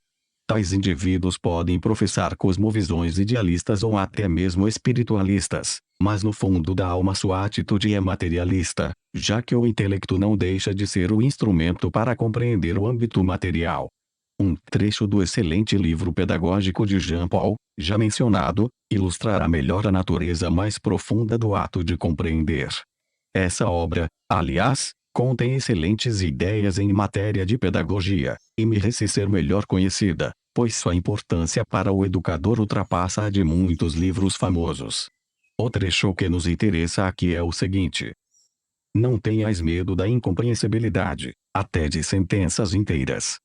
Tais indivíduos podem professar cosmovisões idealistas ou até mesmo espiritualistas, mas no fundo da alma sua atitude é materialista, já que o intelecto não deixa de ser o instrumento para compreender o âmbito material. Um trecho do excelente livro pedagógico de Jean Paul, já mencionado, ilustrará melhor a natureza mais profunda do ato de compreender. Essa obra, aliás, contém excelentes ideias em matéria de pedagogia, e merece ser melhor conhecida, pois sua importância para o educador ultrapassa a de muitos livros famosos. O trecho que nos interessa aqui é o seguinte: não tenhais medo da incompreensibilidade, até de sentenças inteiras.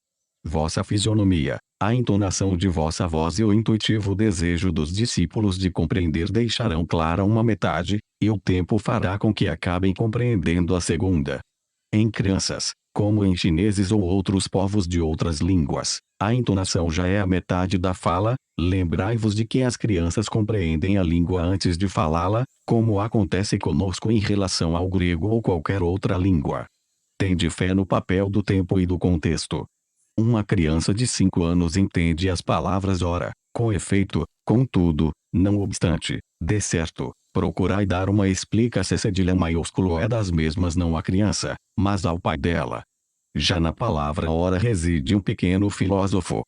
Vossa fisionomia, A entonação de vossa voz e o intuitivo desejo dos discípulos de compreender deixarão clara uma metade, e o tempo fará com que acabem compreendendo a segunda. Em crianças, como em chineses ou outros povos de outras línguas, a entonação já é a metade da fala. Lembrai-vos de que as crianças compreendem a língua antes de falá-la, como acontece conosco em relação ao grego ou qualquer outra língua. Tende fé no papel do tempo e do contexto. Uma criança de 5 anos entende as palavras ora, com efeito, contudo, não obstante, de certo, procurai dar uma explicação. Cedilha maiúsculo é das mesmas não à criança, mas ao pai dela. Já na palavra ora reside um pequeno filósofo.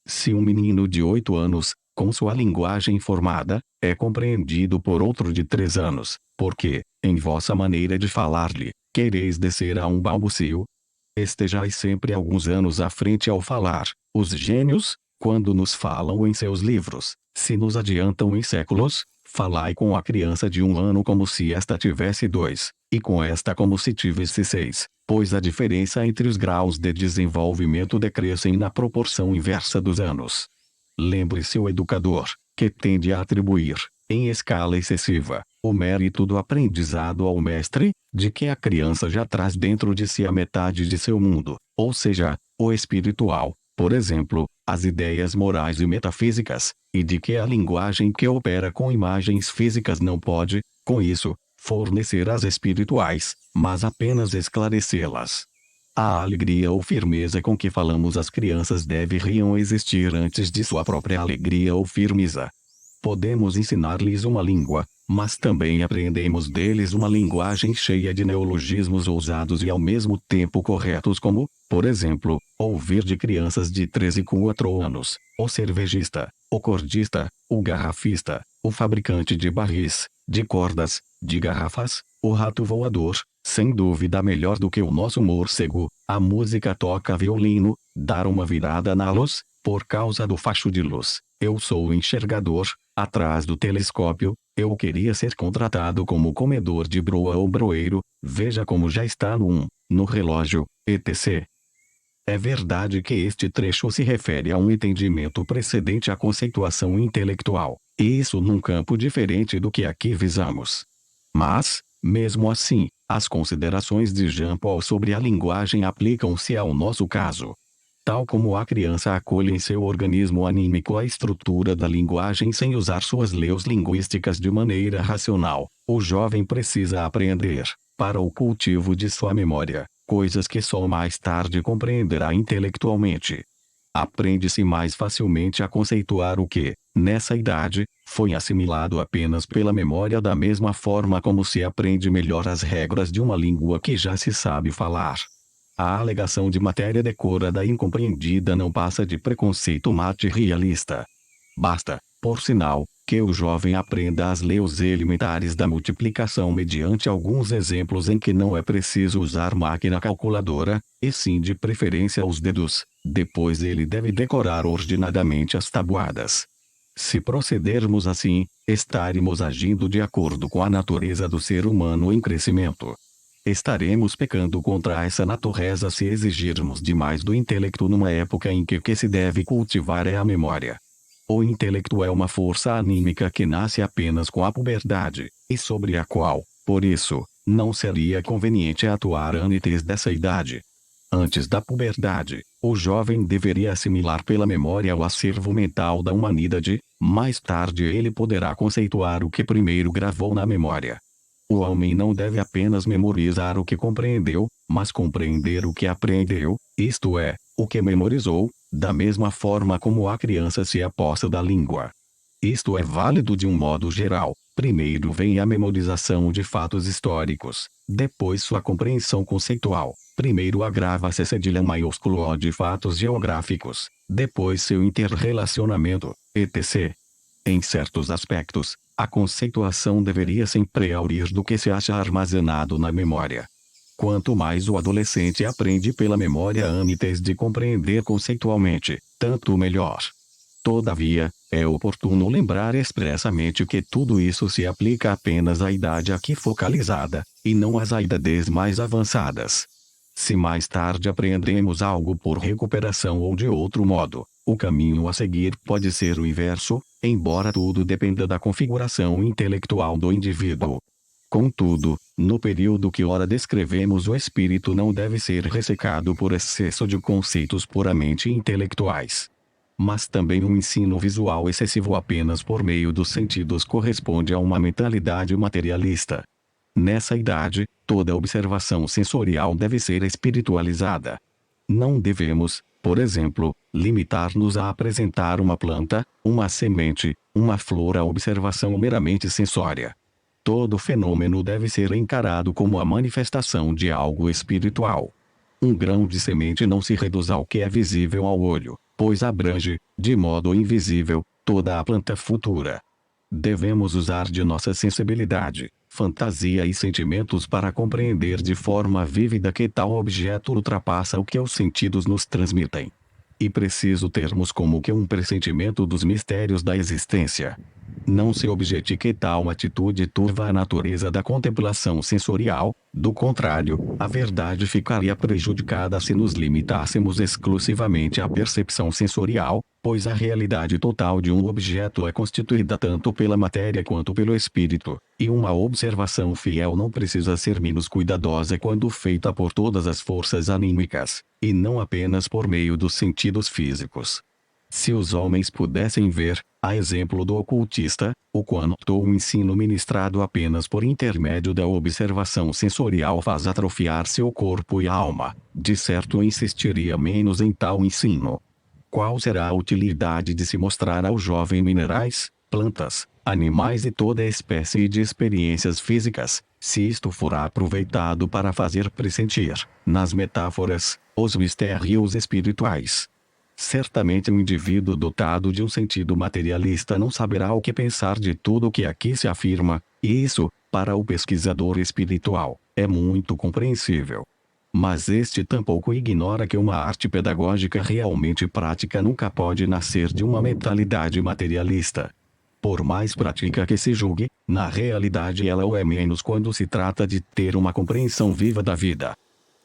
Se um menino de 8 anos, com sua linguagem formada, é compreendido por outro de 3 anos, porque, em vossa maneira de falar-lhe, quereis descer a um balbucio? Estejais sempre alguns anos à frente ao falar. Os gênios, quando nos falam em seus livros, se nos adiantam em séculos, falai com a criança de 1 ano como se esta tivesse 2, e com esta como se tivesse 6, pois a diferença entre os graus de desenvolvimento decrescem na proporção inversa dos anos. Lembre-se o educador, que tende a atribuir, em escala excessiva, o mérito do aprendizado ao mestre, de que a criança já traz dentro de si a metade de seu mundo, ou seja, o espiritual, por exemplo, as ideias morais e metafísicas, e de que a linguagem que opera com imagens físicas não pode, com isso, fornecer as espirituais, mas apenas esclarecê-las. A alegria ou firmeza com que falamos às crianças deveriam existir antes de sua própria alegria ou firmeza. Podemos ensinar-lhes uma língua, mas também aprendemos deles uma linguagem cheia de neologismos ousados e ao mesmo tempo corretos, como, por exemplo, ouvir de crianças de 13 e 4 anos, o cervejista, o cordista, o garrafista, o fabricante de barris, de cordas, de garrafas, o rato voador, sem dúvida melhor do que o nosso morcego. A música toca violino, dar uma virada na luz, por causa do facho de luz. Eu sou o enxergador, atrás do telescópio. Eu queria ser contratado como comedor de broa ou broeiro. Veja como já está no relógio, etc. É verdade que este trecho se refere a um entendimento precedente à conceituação intelectual, e isso num campo diferente do que aqui visamos. Mas, mesmo assim, as considerações de Jean Paul sobre a linguagem aplicam-se ao nosso caso. Tal como a criança acolhe em seu organismo anímico a estrutura da linguagem sem usar suas leis linguísticas de maneira racional, o jovem precisa aprender, para o cultivo de sua memória, coisas que só mais tarde compreenderá intelectualmente. Aprende-se mais facilmente a conceituar o que, nessa idade, foi assimilado apenas pela memória, da mesma forma como se aprende melhor as regras de uma língua que já se sabe falar. A alegação de matéria decorada e incompreendida não passa de preconceito materialista. Basta, por sinal, que o jovem aprenda as leis elementares da multiplicação mediante alguns exemplos em que não é preciso usar máquina calculadora, e sim de preferência os dedos. Depois ele deve decorar ordenadamente as tabuadas. Se procedermos assim, estaremos agindo de acordo com a natureza do ser humano em crescimento. Estaremos pecando contra essa natureza se exigirmos demais do intelecto numa época em que o que se deve cultivar é a memória. O intelecto é uma força anímica que nasce apenas com a puberdade, e sobre a qual, por isso, não seria conveniente atuar antes dessa idade. Antes da puberdade, o jovem deveria assimilar pela memória o acervo mental da humanidade. Mais tarde ele poderá conceituar o que primeiro gravou na memória. O homem não deve apenas memorizar o que compreendeu, mas compreender o que aprendeu, isto é, o que memorizou, da mesma forma como a criança se apossa da língua. Isto é válido de um modo geral. Primeiro vem a memorização de fatos históricos, depois sua compreensão conceitual. Primeiro agrava-se cedilha maiúsculo O de fatos geográficos, depois seu interrelacionamento, etc. Em certos aspectos, a conceituação deveria sempre aurir do que se acha armazenado na memória. Quanto mais o adolescente aprende pela memória antes de compreender conceitualmente, tanto melhor. Todavia, é oportuno lembrar expressamente que tudo isso se aplica apenas à idade aqui focalizada, e não às idades mais avançadas. Se mais tarde aprendemos algo por recuperação ou de outro modo, O caminho a seguir pode ser o inverso, embora tudo dependa da configuração intelectual do indivíduo. Contudo, no período que ora descrevemos, o espírito não deve ser ressecado por excesso de conceitos puramente intelectuais. Mas também um ensino visual excessivo apenas por meio dos sentidos corresponde a uma mentalidade materialista. Nessa idade, toda observação sensorial deve ser espiritualizada. Não devemos, por exemplo, limitar-nos a apresentar uma planta, uma semente, uma flor à observação meramente sensória. Todo fenômeno deve ser encarado como a manifestação de algo espiritual. Um grão de semente não se reduz ao que é visível ao olho, pois abrange, de modo invisível, toda a planta futura. Devemos usar de nossa sensibilidade, fantasia e sentimentos para compreender de forma vívida que tal objeto ultrapassa o que os sentidos nos transmitem. E preciso termos como que um pressentimento dos mistérios da existência. Não se objete que tal atitude turva a natureza da contemplação sensorial, do contrário, a verdade ficaria prejudicada se nos limitássemos exclusivamente à percepção sensorial, pois a realidade total de um objeto é constituída tanto pela matéria quanto pelo espírito, e uma observação fiel não precisa ser menos cuidadosa quando feita por todas as forças anímicas, e não apenas por meio dos sentidos físicos. Se os homens pudessem ver, a exemplo do ocultista, o quanto o ensino ministrado apenas por intermédio da observação sensorial faz atrofiar seu corpo e alma, de certo insistiria menos em tal ensino. Qual será a utilidade de se mostrar ao jovem minerais, plantas, animais e toda espécie de experiências físicas, se isto for aproveitado para fazer pressentir, nas metáforas, os mistérios espirituais? Certamente um indivíduo dotado de um sentido materialista não saberá o que pensar de tudo o que aqui se afirma, e isso, para o pesquisador espiritual, é muito compreensível. Mas este tampouco ignora que uma arte pedagógica realmente prática nunca pode nascer de uma mentalidade materialista. Por mais prática que se julgue, na realidade ela o é menos quando se trata de ter uma compreensão viva da vida.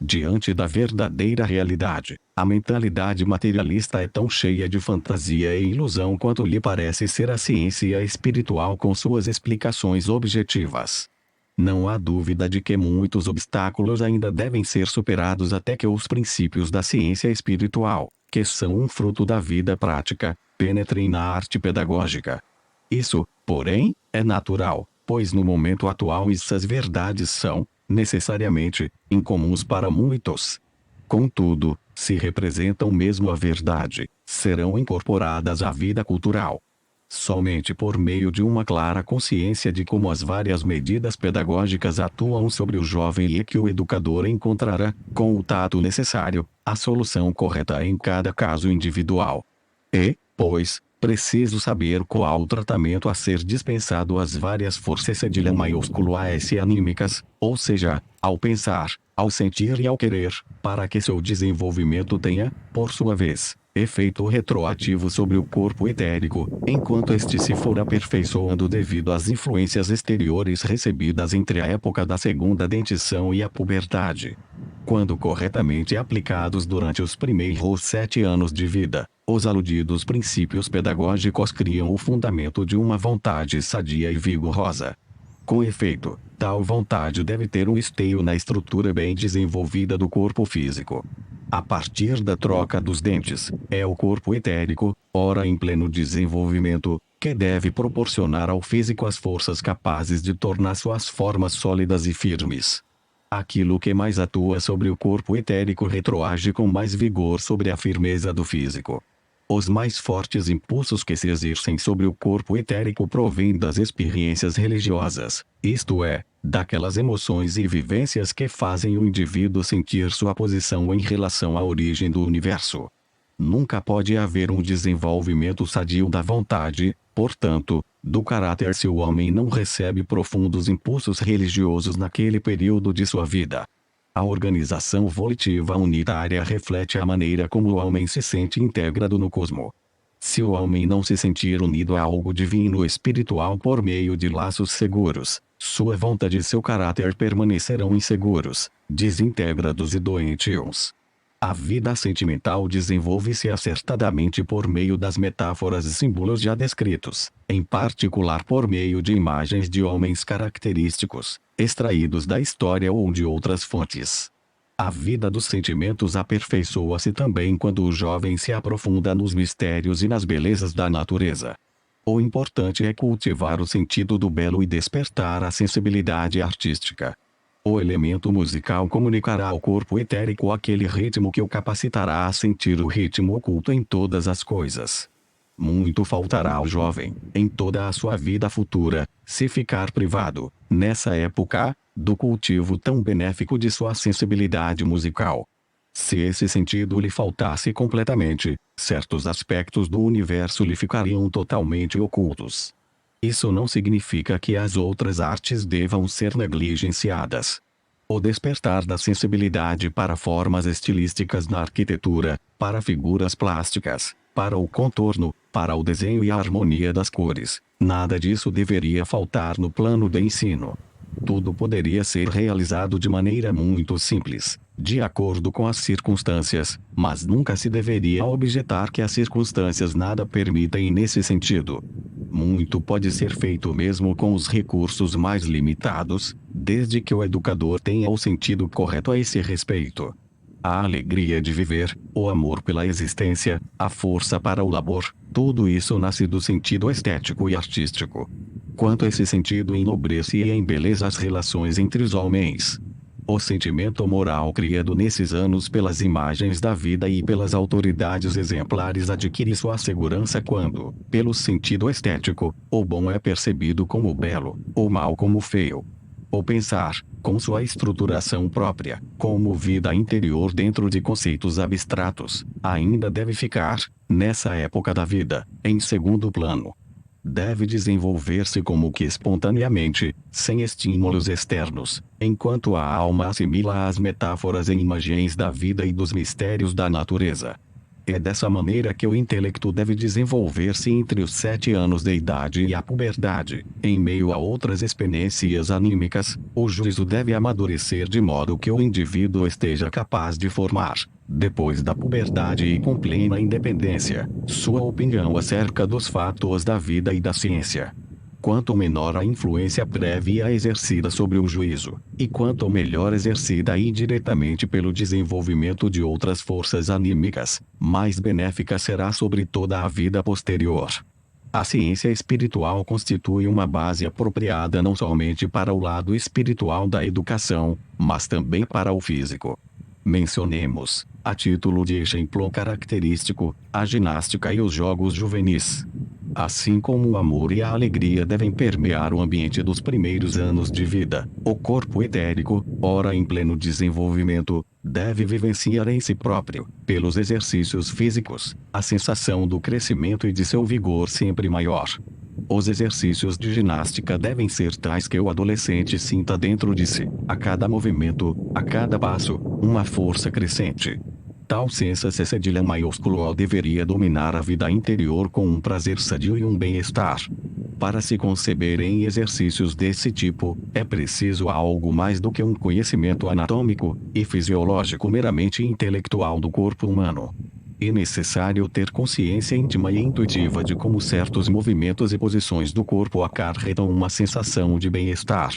Diante da verdadeira realidade, a mentalidade materialista é tão cheia de fantasia e ilusão quanto lhe parece ser a ciência espiritual com suas explicações objetivas. Não há dúvida de que muitos obstáculos ainda devem ser superados até que os princípios da ciência espiritual, que são um fruto da vida prática, penetrem na arte pedagógica. Isso, porém, é natural, pois no momento atual essas verdades são, necessariamente, incomuns para muitos. Contudo, se representam mesmo a verdade, serão incorporadas à vida cultural. Somente por meio de uma clara consciência de como as várias medidas pedagógicas atuam sobre o jovem é que o educador encontrará, com o tato necessário, a solução correta em cada caso individual. E, pois, preciso saber qual o tratamento a ser dispensado às várias forças cedilha maiúsculo AS anímicas, ou seja, ao pensar, ao sentir e ao querer, para que seu desenvolvimento tenha, por sua vez, efeito retroativo sobre o corpo etérico, enquanto este se for aperfeiçoando devido às influências exteriores recebidas entre a época da segunda dentição e a puberdade. Quando corretamente aplicados durante os primeiros 7 anos de vida, os aludidos princípios pedagógicos criam o fundamento de uma vontade sadia e vigorosa. Com efeito, tal vontade deve ter um esteio na estrutura bem desenvolvida do corpo físico. A partir da troca dos dentes, é o corpo etérico, ora em pleno desenvolvimento, que deve proporcionar ao físico as forças capazes de tornar suas formas sólidas e firmes. Aquilo que mais atua sobre o corpo etérico retroage com mais vigor sobre a firmeza do físico. Os mais fortes impulsos que se exercem sobre o corpo etérico provêm das experiências religiosas, isto é, daquelas emoções e vivências que fazem o indivíduo sentir sua posição em relação à origem do universo. Nunca pode haver um desenvolvimento sadio da vontade, portanto, do caráter se o homem não recebe profundos impulsos religiosos naquele período de sua vida. A organização volitiva unitária reflete a maneira como o homem se sente integrado no cosmo. Se o homem não se sentir unido a algo divino espiritual por meio de laços seguros, sua vontade e seu caráter permanecerão inseguros, desintegrados e doentios. A vida sentimental desenvolve-se acertadamente por meio das metáforas e símbolos já descritos, em particular por meio de imagens de homens característicos, extraídos da história ou de outras fontes. A vida dos sentimentos aperfeiçoa-se também quando o jovem se aprofunda nos mistérios e nas belezas da natureza. O importante é cultivar o sentido do belo e despertar a sensibilidade artística. O elemento musical comunicará ao corpo etérico aquele ritmo que o capacitará a sentir o ritmo oculto em todas as coisas. Muito faltará ao jovem, em toda a sua vida futura, se ficar privado, nessa época, do cultivo tão benéfico de sua sensibilidade musical. Se esse sentido lhe faltasse completamente, certos aspectos do universo lhe ficariam totalmente ocultos. Isso não significa que as outras artes devam ser negligenciadas. O despertar da sensibilidade para formas estilísticas na arquitetura, para figuras plásticas, para o contorno, para o desenho e a harmonia das cores, nada disso deveria faltar no plano de ensino. Tudo poderia ser realizado de maneira muito simples, de acordo com as circunstâncias, mas nunca se deveria objetar que as circunstâncias nada permitem nesse sentido. Muito pode ser feito mesmo com os recursos mais limitados, desde que o educador tenha o sentido correto a esse respeito. A alegria de viver, o amor pela existência, a força para o labor, tudo isso nasce do sentido estético e artístico. Quanto esse sentido enobrece e embeleza as relações entre os homens. O sentimento moral criado nesses anos pelas imagens da vida e pelas autoridades exemplares adquire sua segurança quando, pelo sentido estético, o bom é percebido como belo, o mal como feio. O pensar, com sua estruturação própria, como vida interior dentro de conceitos abstratos, ainda deve ficar, nessa época da vida, em segundo plano. Deve desenvolver-se como que espontaneamente, sem estímulos externos, enquanto a alma assimila as metáforas e imagens da vida e dos mistérios da natureza. É dessa maneira que o intelecto deve desenvolver-se entre os 7 anos de idade e a puberdade. Em meio a outras experiências anímicas, o juízo deve amadurecer de modo que o indivíduo esteja capaz de formar, depois da puberdade e com plena independência, sua opinião acerca dos fatos da vida e da ciência. Quanto menor a influência prévia exercida sobre o juízo, e quanto melhor exercida indiretamente pelo desenvolvimento de outras forças anímicas, mais benéfica será sobre toda a vida posterior. A ciência espiritual constitui uma base apropriada não somente para o lado espiritual da educação, mas também para o físico. Mencionemos, a título de exemplo característico, a ginástica e os jogos juvenis. Assim como o amor e a alegria devem permear o ambiente dos primeiros anos de vida, o corpo etérico, ora em pleno desenvolvimento, deve vivenciar em si próprio, pelos exercícios físicos, a sensação do crescimento e de seu vigor sempre maior. Os exercícios de ginástica devem ser tais que o adolescente sinta dentro de si, a cada movimento, a cada passo, uma força crescente. Tal sensa-se cedilha maiúsculo deveria dominar a vida interior com um prazer sadio e um bem-estar. Para se conceberem exercícios desse tipo, é preciso algo mais do que um conhecimento anatômico e fisiológico meramente intelectual do corpo humano. É necessário ter consciência íntima e intuitiva de como certos movimentos e posições do corpo acarretam uma sensação de bem-estar.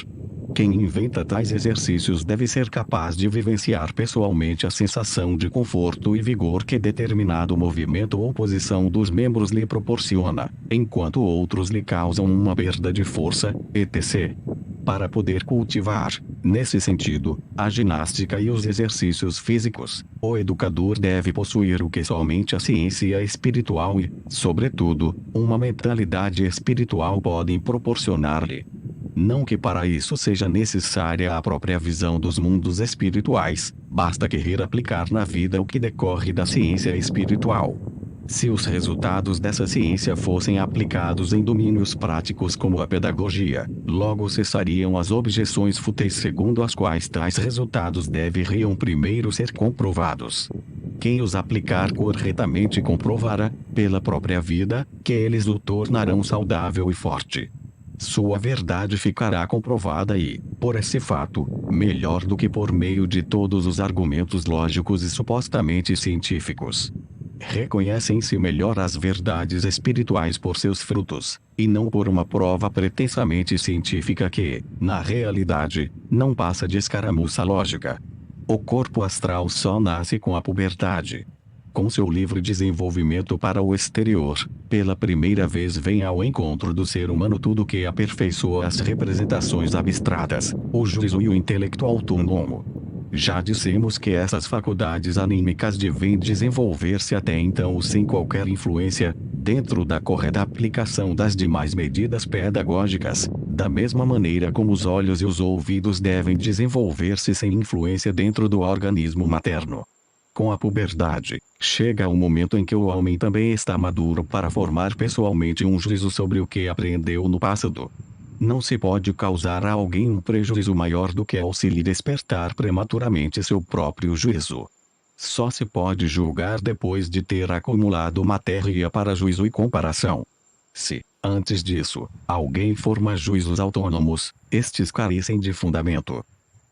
Quem inventa tais exercícios deve ser capaz de vivenciar pessoalmente a sensação de conforto e vigor que determinado movimento ou posição dos membros lhe proporciona, enquanto outros lhe causam uma perda de força, etc. Para poder cultivar, nesse sentido, a ginástica e os exercícios físicos, o educador deve possuir o que somente a ciência espiritual e, sobretudo, uma mentalidade espiritual podem proporcionar-lhe. Não que para isso seja necessária a própria visão dos mundos espirituais, basta querer aplicar na vida o que decorre da ciência espiritual. Se os resultados dessa ciência fossem aplicados em domínios práticos como a pedagogia, logo cessariam as objeções fúteis segundo as quais tais resultados deveriam primeiro ser comprovados. Quem os aplicar corretamente comprovará, pela própria vida, que eles o tornarão saudável e forte. Sua verdade ficará comprovada e, por esse fato, melhor do que por meio de todos os argumentos lógicos e supostamente científicos. Reconhecem-se melhor as verdades espirituais por seus frutos, e não por uma prova pretensamente científica que, na realidade, não passa de escaramuça lógica. O corpo astral só nasce com a puberdade. Com seu livre desenvolvimento para o exterior, pela primeira vez vem ao encontro do ser humano tudo que aperfeiçoa as representações abstratas, o juízo e o intelecto autônomo. Já dissemos que essas faculdades anímicas devem desenvolver-se até então sem qualquer influência, dentro da correta aplicação das demais medidas pedagógicas, da mesma maneira como os olhos e os ouvidos devem desenvolver-se sem influência dentro do organismo materno. Com a puberdade, chega o momento em que o homem também está maduro para formar pessoalmente um juízo sobre o que aprendeu no passado. Não se pode causar a alguém um prejuízo maior do que ao se lhe despertar prematuramente seu próprio juízo. Só se pode julgar depois de ter acumulado matéria para juízo e comparação. Se, antes disso, alguém forma juízos autônomos, estes carecem de fundamento.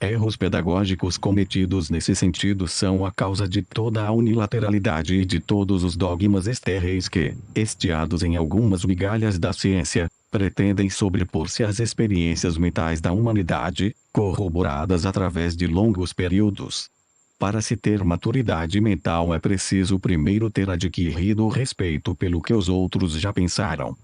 Erros pedagógicos cometidos nesse sentido são a causa de toda a unilateralidade e de todos os dogmas estéreis que, estiados em algumas migalhas da ciência, pretendem sobrepor-se às experiências mentais da humanidade, corroboradas através de longos períodos. Para se ter maturidade mental é preciso primeiro ter adquirido o respeito pelo que os outros já pensaram.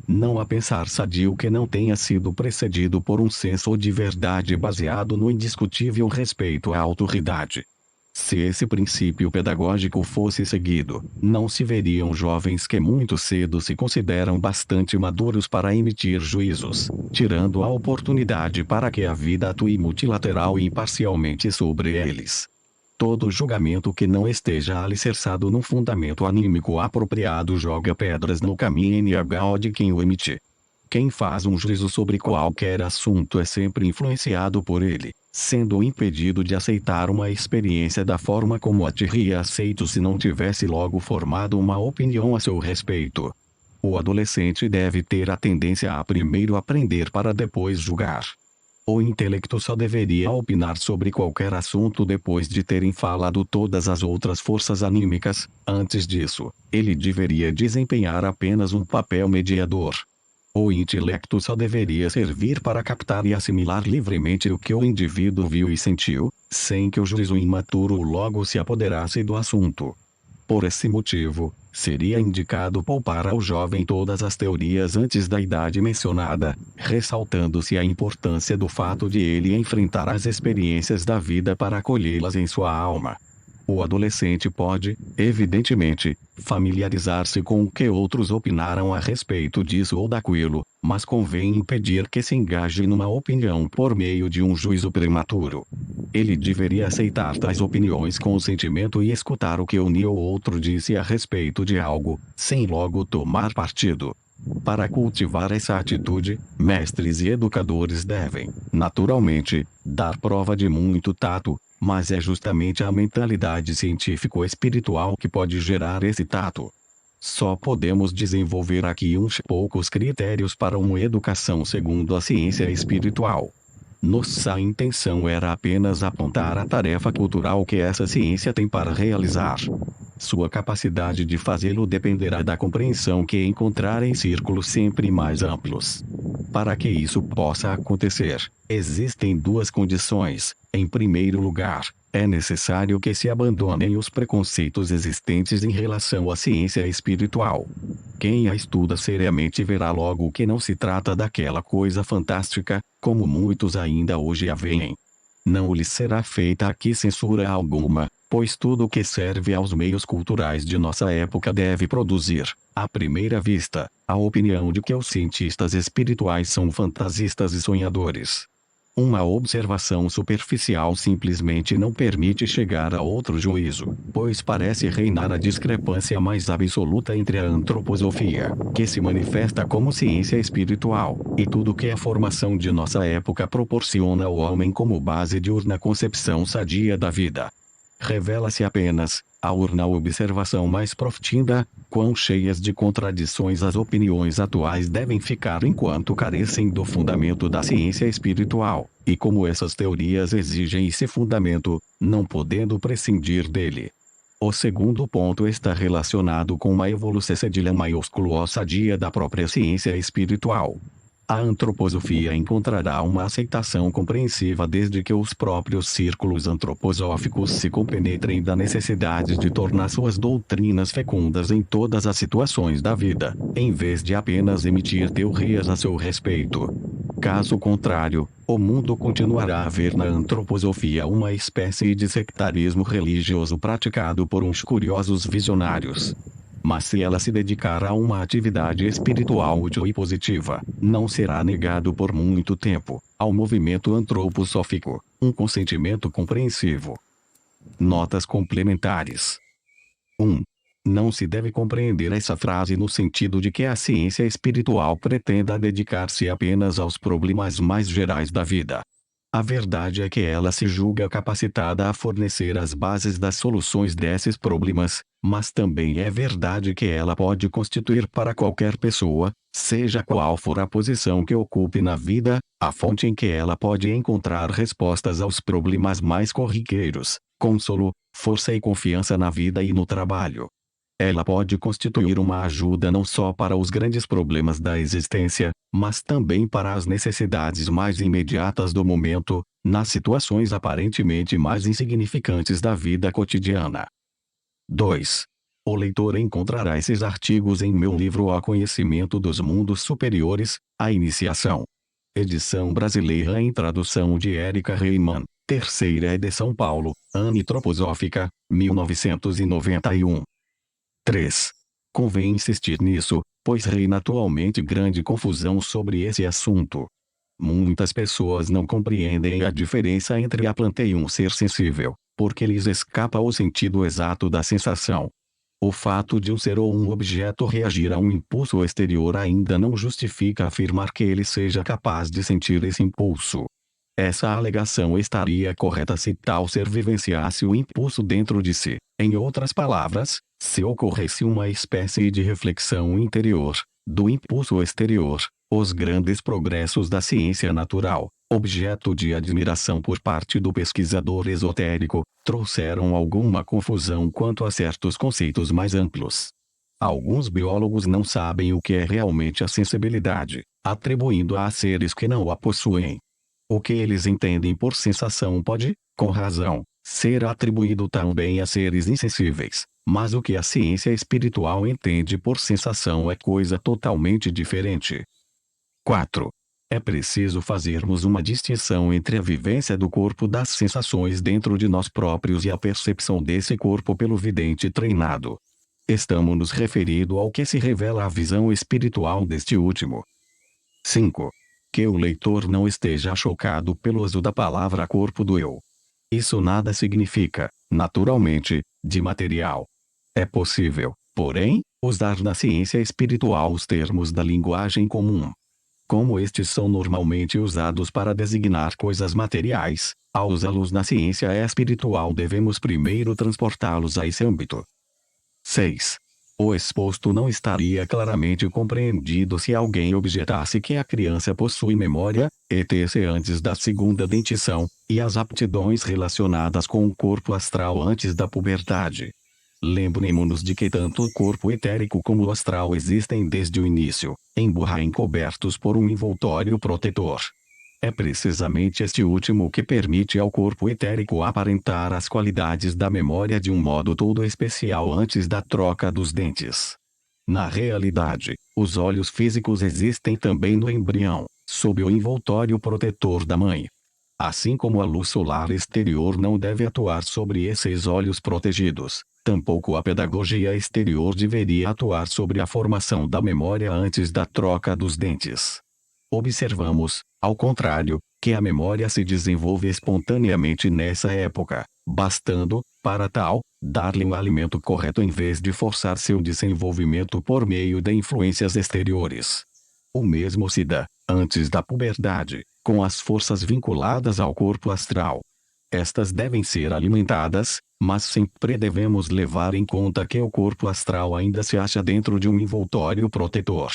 Não há pensar sadio que não tenha sido precedido por um senso de verdade baseado no indiscutível respeito à autoridade. Se esse princípio pedagógico fosse seguido, não se veriam jovens que muito cedo se consideram bastante maduros para emitir juízos, tirando a oportunidade para que a vida atue multilateral e imparcialmente sobre eles. Todo julgamento que não esteja alicerçado num fundamento anímico apropriado joga pedras no caminho NH de quem o emite. Quem faz um juízo sobre qualquer assunto é sempre influenciado por ele, sendo impedido de aceitar uma experiência da forma como a teria aceito se não tivesse logo formado uma opinião a seu respeito. O adolescente deve ter a tendência a primeiro aprender para depois julgar. O intelecto só deveria opinar sobre qualquer assunto depois de terem falado todas as outras forças anímicas. Antes disso, ele deveria desempenhar apenas um papel mediador. O intelecto só deveria servir para captar e assimilar livremente o que o indivíduo viu e sentiu, sem que o juízo imaturo logo se apoderasse do assunto. Por esse motivo, seria indicado poupar ao jovem todas as teorias antes da idade mencionada, ressaltando-se a importância do fato de ele enfrentar as experiências da vida para acolhê-las em sua alma. O adolescente pode, evidentemente, familiarizar-se com o que outros opinaram a respeito disso ou daquilo, mas convém impedir que se engaje numa opinião por meio de um juízo prematuro. Ele deveria aceitar tais opiniões com o sentimento e escutar o que um ou outro disse a respeito de algo, sem logo tomar partido. Para cultivar essa atitude, mestres e educadores devem, naturalmente, dar prova de muito tato, mas é justamente a mentalidade científico-espiritual que pode gerar esse tato. Só podemos desenvolver aqui uns poucos critérios para uma educação segundo a ciência espiritual. Nossa intenção era apenas apontar a tarefa cultural que essa ciência tem para realizar. Sua capacidade de fazê-lo dependerá da compreensão que encontrar em círculos sempre mais amplos. Para que isso possa acontecer, existem duas condições. Em primeiro lugar, é necessário que se abandonem os preconceitos existentes em relação à ciência espiritual. Quem a estuda seriamente verá logo que não se trata daquela coisa fantástica, como muitos ainda hoje a veem. Não lhes será feita aqui censura alguma, pois tudo que serve aos meios culturais de nossa época deve produzir, à primeira vista, a opinião de que os cientistas espirituais são fantasistas e sonhadores. Uma observação superficial simplesmente não permite chegar a outro juízo, pois parece reinar a discrepância mais absoluta entre a antroposofia, que se manifesta como ciência espiritual, e tudo que a formação de nossa época proporciona ao homem como base diurna concepção sadia da vida. revela-se apenas, ao na observação mais profunda, quão cheias de contradições as opiniões atuais devem ficar enquanto carecem do fundamento da ciência espiritual, e como essas teorias exigem esse fundamento, não podendo prescindir dele. O segundo ponto está relacionado com uma evolução cedilha maiúsculo sadia da própria ciência espiritual. A antroposofia encontrará uma aceitação compreensiva desde que os próprios círculos antroposóficos se compenetrem da necessidade de tornar suas doutrinas fecundas em todas as situações da vida, em vez de apenas emitir teorias a seu respeito. Caso contrário, o mundo continuará a ver na antroposofia uma espécie de sectarismo religioso praticado por uns curiosos visionários. Mas se ela se dedicar a uma atividade espiritual útil e positiva, não será negado por muito tempo, ao movimento antroposófico, um consentimento compreensivo. Notas complementares. 1. Não se deve compreender essa frase no sentido de que a ciência espiritual pretenda dedicar-se apenas aos problemas mais gerais da vida. A verdade é que ela se julga capacitada a fornecer as bases das soluções desses problemas, mas também é verdade que ela pode constituir para qualquer pessoa, seja qual for a posição que ocupe na vida, a fonte em que ela pode encontrar respostas aos problemas mais corriqueiros, consolo, força e confiança na vida e no trabalho. Ela pode constituir uma ajuda não só para os grandes problemas da existência, mas também para as necessidades mais imediatas do momento, nas situações aparentemente mais insignificantes da vida cotidiana. 2. O leitor encontrará esses artigos em meu livro O Conhecimento dos Mundos Superiores, A Iniciação. Edição brasileira em tradução de Érica Reimann, terceira edição Paulo, Anitroposófica, 1991. 3. Convém insistir nisso, pois reina atualmente grande confusão sobre esse assunto. Muitas pessoas não compreendem a diferença entre a planta e um ser sensível, porque lhes escapa o sentido exato da sensação. O fato de um ser ou um objeto reagir a um impulso exterior ainda não justifica afirmar que ele seja capaz de sentir esse impulso. Essa alegação estaria correta se tal ser vivenciasse o impulso dentro de si. Em outras palavras, se ocorresse uma espécie de reflexão interior, do impulso exterior, os grandes progressos da ciência natural, objeto de admiração por parte do pesquisador esotérico, trouxeram alguma confusão quanto a certos conceitos mais amplos. Alguns biólogos não sabem o que é realmente a sensibilidade, atribuindo-a a seres que não a possuem. O que eles entendem por sensação pode, com razão, ser atribuído também a seres insensíveis, mas o que a ciência espiritual entende por sensação é coisa totalmente diferente. 4. É preciso fazermos uma distinção entre a vivência do corpo das sensações dentro de nós próprios e a percepção desse corpo pelo vidente treinado. Estamos nos referindo ao que se revela a visão espiritual deste último. 5. Que o leitor não esteja chocado pelo uso da palavra corpo do eu. Isso nada significa, naturalmente, de material. É possível, porém, usar na ciência espiritual os termos da linguagem comum. Como estes são normalmente usados para designar coisas materiais, ao usá-los na ciência espiritual devemos primeiro transportá-los a esse âmbito. 6. O exposto não estaria claramente compreendido se alguém objetasse que a criança possui memória, etc. antes da segunda dentição, e as aptidões relacionadas com o corpo astral antes da puberdade. Lembremos-nos de que tanto o corpo etérico como o astral existem desde o início, embora encobertos por um envoltório protetor. É precisamente este último que permite ao corpo etérico aparentar as qualidades da memória de um modo todo especial antes da troca dos dentes. Na realidade, os olhos físicos existem também no embrião, sob o envoltório protetor da mãe. Assim como a luz solar exterior não deve atuar sobre esses olhos protegidos, tampouco a pedagogia exterior deveria atuar sobre a formação da memória antes da troca dos dentes. Observamos, ao contrário, que a memória se desenvolve espontaneamente nessa época, bastando, para tal, dar-lhe um alimento correto em vez de forçar seu desenvolvimento por meio de influências exteriores. O mesmo se dá, antes da puberdade, com as forças vinculadas ao corpo astral. Estas devem ser alimentadas, Mas sempre devemos levar em conta que o corpo astral ainda se acha dentro de um envoltório protetor.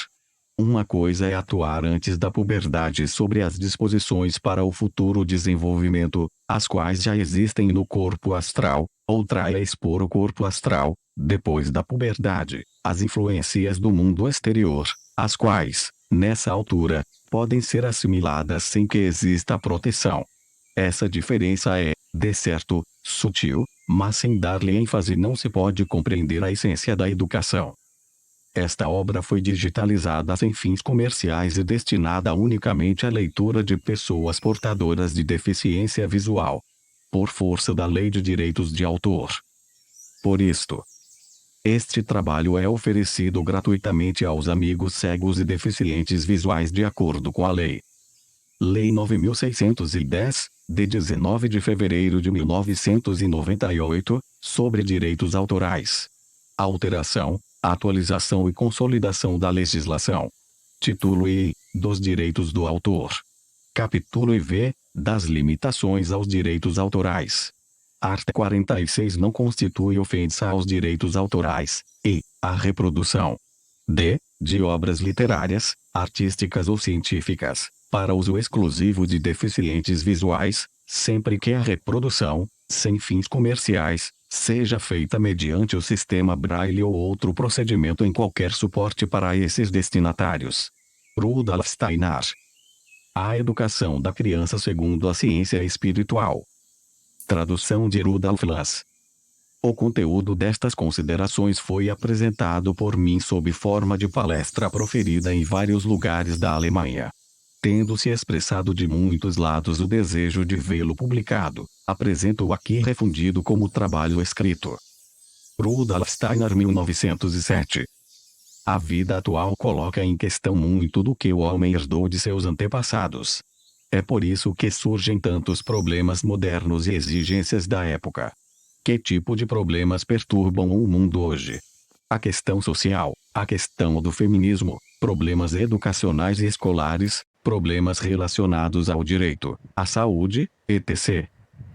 Uma coisa é atuar antes da puberdade sobre as disposições para o futuro desenvolvimento, as quais já existem no corpo astral, outra é expor o corpo astral, depois da puberdade, às influências do mundo exterior, as quais, nessa altura, podem ser assimiladas sem que exista proteção. Essa diferença é, de certo, sutil, mas sem dar-lhe ênfase não se pode compreender a essência da educação. Esta obra foi digitalizada sem fins comerciais e destinada unicamente à leitura de pessoas portadoras de deficiência visual, por força da Lei de Direitos de Autor. Por isto, este trabalho é oferecido gratuitamente aos amigos cegos e deficientes visuais de acordo com a Lei. Lei 9.610, de 19 de fevereiro de 1998, sobre direitos autorais. Alteração, atualização e consolidação da legislação. Título I, dos direitos do autor. Capítulo IV, das limitações aos direitos autorais. Art. 46 não constitui ofensa aos direitos autorais, e, a reprodução de obras literárias, artísticas ou científicas, para uso exclusivo de deficientes visuais, sempre que a reprodução, sem fins comerciais, seja feita mediante o sistema Braille ou outro procedimento em qualquer suporte para esses destinatários. Rudolf Steiner. A educação da criança segundo a ciência espiritual. Tradução de Rudolf Lass. O conteúdo destas considerações foi apresentado por mim sob forma de palestra proferida em vários lugares da Alemanha. Tendo-se expressado de muitos lados o desejo de vê-lo publicado, apresento-o aqui refundido como trabalho escrito. Rudolf Steiner, 1907. A vida atual coloca em questão muito do que o homem herdou de seus antepassados. É por isso que surgem tantos problemas modernos e exigências da época. Que tipo de problemas perturbam o mundo hoje? A questão social, a questão do feminismo, problemas educacionais e escolares, problemas relacionados ao direito, à saúde, etc.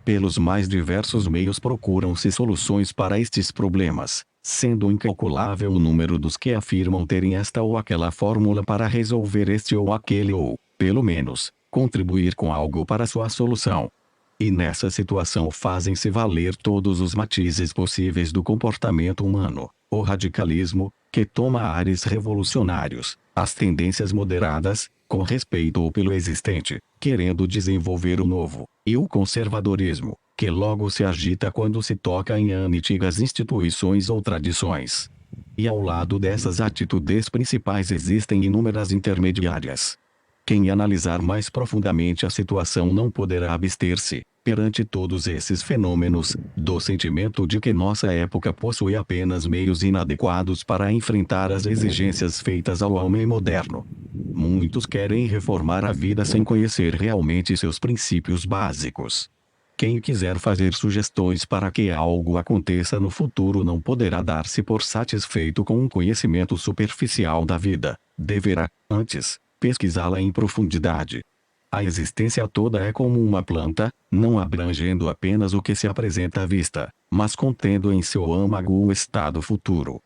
Pelos mais diversos meios procuram-se soluções para estes problemas, sendo incalculável o número dos que afirmam terem esta ou aquela fórmula para resolver este ou aquele ou, pelo menos, contribuir com algo para sua solução. E nessa situação fazem-se valer todos os matizes possíveis do comportamento humano, o radicalismo, que toma ares revolucionários, as tendências moderadas, com respeito pelo existente, querendo desenvolver o novo, e o conservadorismo, que logo se agita quando se toca em antigas instituições ou tradições. E ao lado dessas atitudes principais existem inúmeras intermediárias. Quem analisar mais profundamente a situação não poderá abster-se, perante todos esses fenômenos, do sentimento de que nossa época possui apenas meios inadequados para enfrentar as exigências feitas ao homem moderno. Muitos querem reformar a vida sem conhecer realmente seus princípios básicos. Quem quiser fazer sugestões para que algo aconteça no futuro não poderá dar-se por satisfeito com um conhecimento superficial da vida, deverá, antes, pesquisá-la em profundidade. A existência toda é como uma planta, não abrangendo apenas o que se apresenta à vista, mas contendo em seu âmago o estado futuro.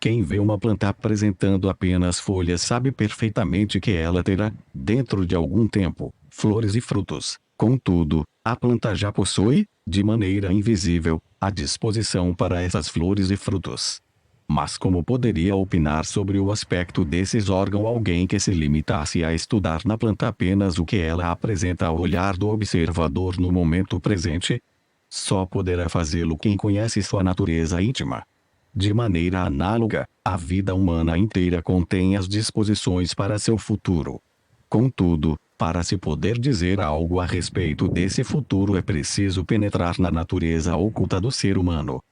Quem vê uma planta apresentando apenas folhas sabe perfeitamente que ela terá, dentro de algum tempo, flores e frutos. Contudo, a planta já possui, de maneira invisível, a disposição para essas flores e frutos. Mas como poderia opinar sobre o aspecto desses órgãos alguém que se limitasse a estudar na planta apenas o que ela apresenta ao olhar do observador no momento presente? Só poderá fazê-lo quem conhece sua natureza íntima. De maneira análoga, a vida humana inteira contém as disposições para seu futuro. Contudo, para se poder dizer algo a respeito desse futuro é preciso penetrar na natureza oculta do ser humano.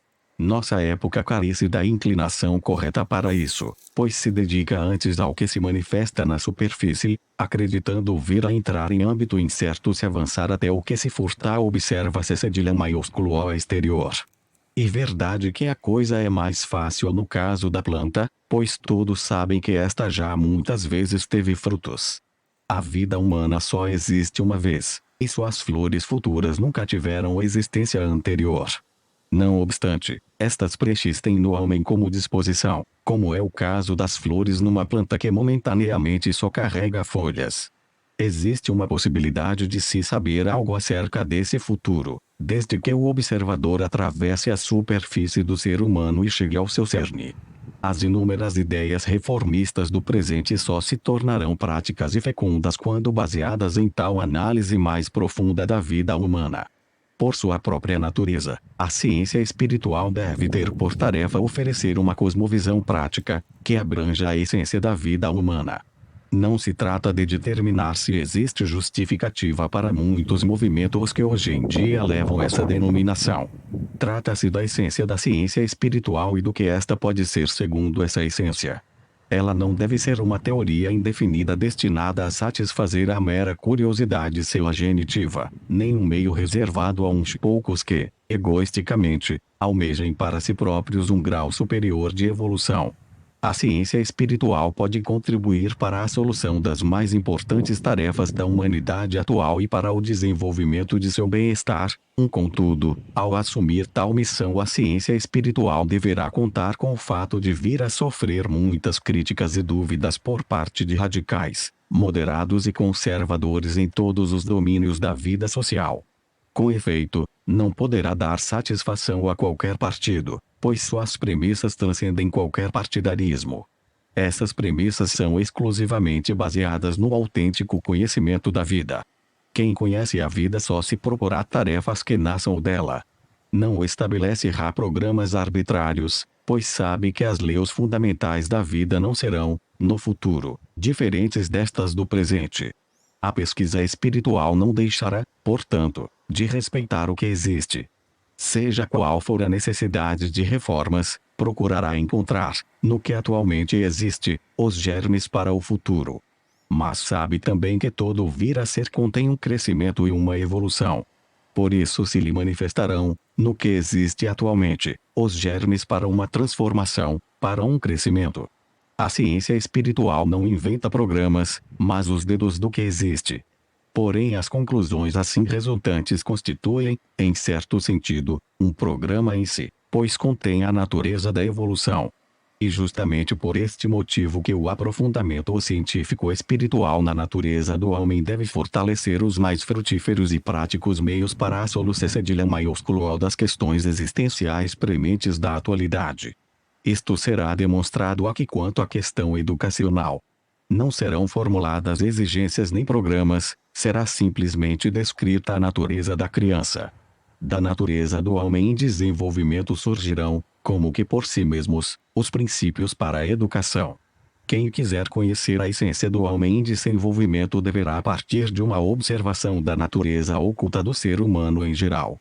Nossa época carece da inclinação correta para isso, pois se dedica antes ao que se manifesta na superfície, acreditando vir a entrar em âmbito incerto se avançar até o que se furtar observa-se cedilha maiúsculo ao exterior. E verdade que a coisa é mais fácil no caso da planta, pois todos sabem que esta já muitas vezes teve frutos. A vida humana só existe uma vez, e suas flores futuras nunca tiveram existência anterior. Não obstante, estas persistem no homem como disposição, como é o caso das flores numa planta que momentaneamente só carrega folhas. Existe uma possibilidade de se saber algo acerca desse futuro, desde que o observador atravesse a superfície do ser humano e chegue ao seu cerne. As inúmeras ideias reformistas do presente só se tornarão práticas e fecundas quando baseadas em tal análise mais profunda da vida humana. Por sua própria natureza, a ciência espiritual deve ter por tarefa oferecer uma cosmovisão prática, que abranja a essência da vida humana. Não se trata de determinar se existe justificativa para muitos movimentos que hoje em dia levam essa denominação. Trata-se da essência da ciência espiritual e do que esta pode ser segundo essa essência. Ela não deve ser uma teoria indefinida destinada a satisfazer a mera curiosidade genitiva, nem um meio reservado a uns poucos que, egoisticamente, almejem para si próprios um grau superior de evolução. A ciência espiritual pode contribuir para a solução das mais importantes tarefas da humanidade atual e para o desenvolvimento de seu bem-estar. Contudo, ao assumir tal missão, a ciência espiritual deverá contar com o fato de vir a sofrer muitas críticas e dúvidas por parte de radicais, moderados e conservadores em todos os domínios da vida social. Com efeito, não poderá dar satisfação a qualquer partido, pois suas premissas transcendem qualquer partidarismo. Essas premissas são exclusivamente baseadas no autêntico conhecimento da vida. Quem conhece a vida só se proporá tarefas que nasçam dela. Não estabelecerá programas arbitrários, pois sabe que as leis fundamentais da vida não serão, no futuro, diferentes destas do presente. A pesquisa espiritual não deixará, portanto, de respeitar o que existe. Seja qual for a necessidade de reformas, procurará encontrar, no que atualmente existe, os germes para o futuro. Mas sabe também que todo vir a ser contém um crescimento e uma evolução. Por isso se lhe manifestarão, no que existe atualmente, os germes para uma transformação, para um crescimento. A ciência espiritual não inventa programas, mas os dedos do que existe. Porém, as conclusões assim resultantes constituem, em certo sentido, um programa em si, pois contém a natureza da evolução. E justamente por este motivo que o aprofundamento científico espiritual na natureza do homem deve fortalecer os mais frutíferos e práticos meios para a solução cedilha maiúsculo das questões existenciais prementes da atualidade. Isto será demonstrado aqui quanto à questão educacional. Não serão formuladas exigências nem programas, será simplesmente descrita a natureza da criança. Da natureza do homem em desenvolvimento surgirão, como que por si mesmos, os princípios para a educação. Quem quiser conhecer a essência do homem em desenvolvimento deverá partir de uma observação da natureza oculta do ser humano em geral.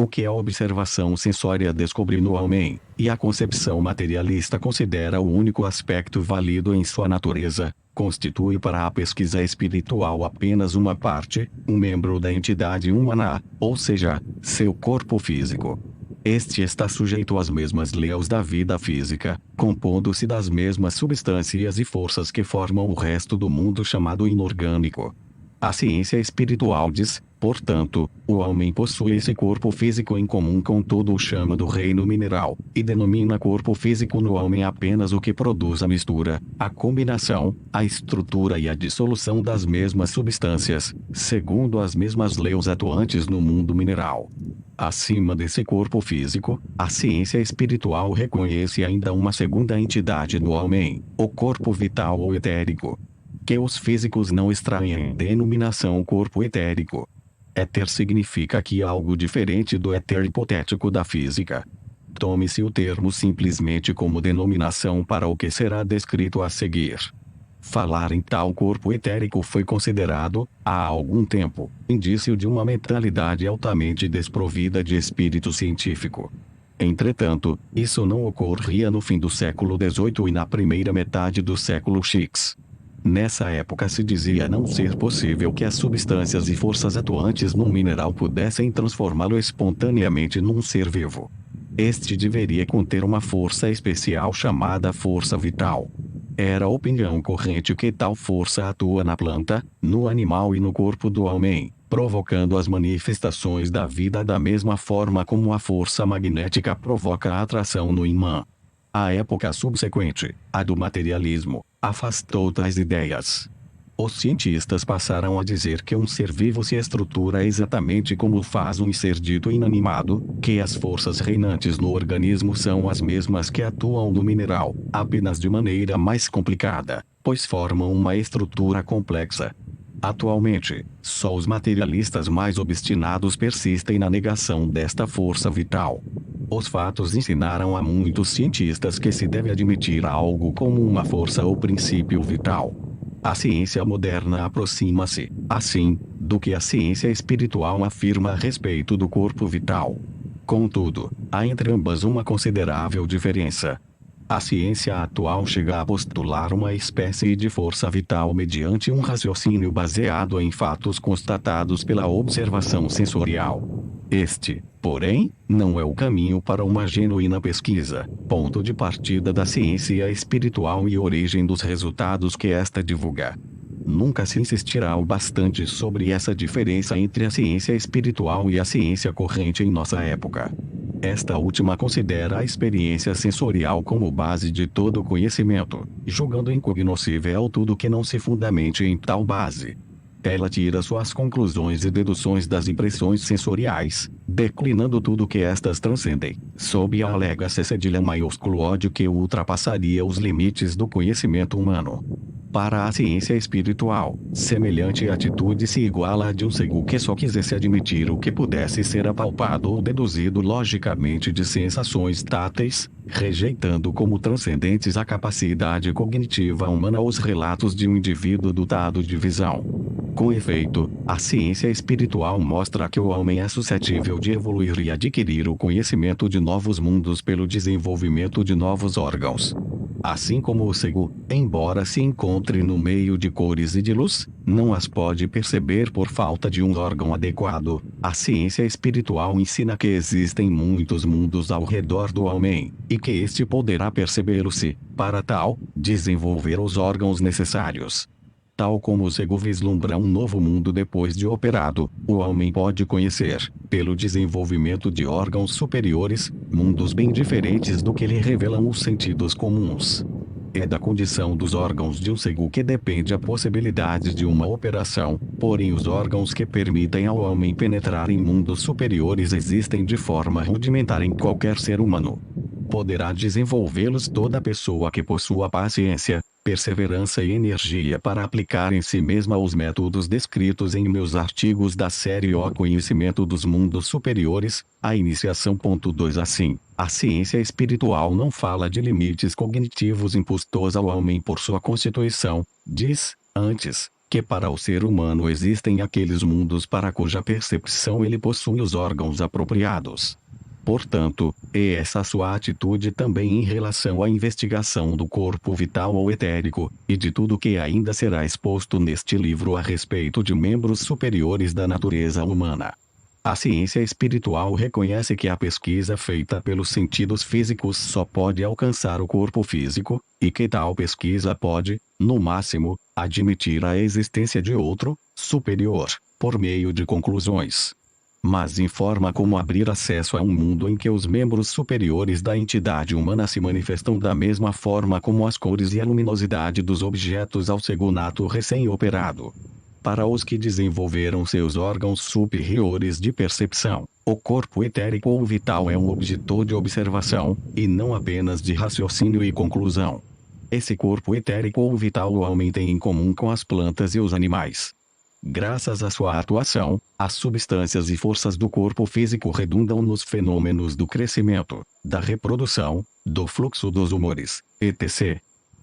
O que a observação sensória descobre no homem, e a concepção materialista considera o único aspecto válido em sua natureza, constitui para a pesquisa espiritual apenas uma parte, um membro da entidade humana, ou seja, seu corpo físico. Este está sujeito às mesmas leis da vida física, compondo-se das mesmas substâncias e forças que formam o resto do mundo chamado inorgânico. A ciência espiritual diz, portanto, o homem possui esse corpo físico em comum com todo o chama do reino mineral, e denomina corpo físico no homem apenas o que produz a mistura, a combinação, a estrutura e a dissolução das mesmas substâncias, segundo as mesmas leis atuantes no mundo mineral. Acima desse corpo físico, a ciência espiritual reconhece ainda uma segunda entidade no homem, o corpo vital ou etérico, que os físicos não extraem em denominação corpo etérico. Éter significa aqui algo diferente do éter hipotético da física. Tome-se o termo simplesmente como denominação para o que será descrito a seguir. Falar em tal corpo etérico foi considerado, há algum tempo, indício de uma mentalidade altamente desprovida de espírito científico. Entretanto, isso não ocorria no fim do século XVIII e na primeira metade do século X. Nessa época se dizia não ser possível que as substâncias e forças atuantes num mineral pudessem transformá-lo espontaneamente num ser vivo. Este deveria conter uma força especial chamada força vital. Era a opinião corrente que tal força atua na planta, no animal e no corpo do homem, provocando as manifestações da vida da mesma forma como a força magnética provoca a atração no imã. A época subsequente, a do materialismo, afastou tais ideias. Os cientistas passaram a dizer que um ser vivo se estrutura exatamente como faz um ser dito inanimado, que as forças reinantes no organismo são as mesmas que atuam no mineral, apenas de maneira mais complicada, pois formam uma estrutura complexa. Atualmente, só os materialistas mais obstinados persistem na negação desta força vital. Os fatos ensinaram a muitos cientistas que se deve admitir algo como uma força ou princípio vital. A ciência moderna aproxima-se, assim, do que a ciência espiritual afirma a respeito do corpo vital. Contudo, há entre ambas uma considerável diferença. A ciência atual chega a postular uma espécie de força vital mediante um raciocínio baseado em fatos constatados pela observação sensorial. Este, porém, não é o caminho para uma genuína pesquisa, ponto de partida da ciência espiritual e origem dos resultados que esta divulga. Nunca se insistirá o bastante sobre essa diferença entre a ciência espiritual e a ciência corrente em nossa época. Esta última considera a experiência sensorial como base de todo conhecimento, julgando incognoscível tudo que não se fundamente em tal base. Ela tira suas conclusões e deduções das impressões sensoriais, declinando tudo que estas transcendem, sob a alega-se cedilha maiúsculo ódio que ultrapassaria os limites do conhecimento humano. Para a ciência espiritual, semelhante atitude se iguala à de um cego que só quisesse admitir o que pudesse ser apalpado ou deduzido logicamente de sensações táteis, rejeitando como transcendentes a capacidade cognitiva humana os relatos de um indivíduo dotado de visão. Com efeito, a ciência espiritual mostra que o homem é suscetível de evoluir e adquirir o conhecimento de novos mundos pelo desenvolvimento de novos órgãos. Assim como o cego, embora se encontre no meio de cores e de luz, não as pode perceber por falta de um órgão adequado. A ciência espiritual ensina que existem muitos mundos ao redor do homem, e que este poderá percebê-los se, para tal, desenvolver os órgãos necessários. Tal como o cego vislumbra um novo mundo depois de operado, o homem pode conhecer, pelo desenvolvimento de órgãos superiores, mundos bem diferentes do que lhe revelam os sentidos comuns. É da condição dos órgãos de um cego que depende a possibilidade de uma operação, porém os órgãos que permitem ao homem penetrar em mundos superiores existem de forma rudimentar em qualquer ser humano. Poderá desenvolvê-los toda pessoa que possua paciência, perseverança e energia para aplicar em si mesma os métodos descritos em meus artigos da série O Conhecimento dos Mundos Superiores, a iniciação. 2 Assim, a ciência espiritual não fala de limites cognitivos impostos ao homem por sua constituição, diz, antes, que para o ser humano existem aqueles mundos para cuja percepção ele possui os órgãos apropriados. Portanto, é essa sua atitude também em relação à investigação do corpo vital ou etérico, e de tudo que ainda será exposto neste livro a respeito de membros superiores da natureza humana. A ciência espiritual reconhece que a pesquisa feita pelos sentidos físicos só pode alcançar o corpo físico, e que tal pesquisa pode, no máximo, admitir a existência de outro, superior, por meio de conclusões. Mas informa como abrir acesso a um mundo em que os membros superiores da entidade humana se manifestam da mesma forma como as cores e a luminosidade dos objetos ao segunato recém-operado. Para os que desenvolveram seus órgãos superiores de percepção, o corpo etérico ou vital é um objeto de observação, e não apenas de raciocínio e conclusão. Esse corpo etérico ou vital o homem tem em comum com as plantas e os animais. Graças à sua atuação, as substâncias e forças do corpo físico redundam nos fenômenos do crescimento, da reprodução, do fluxo dos humores, etc.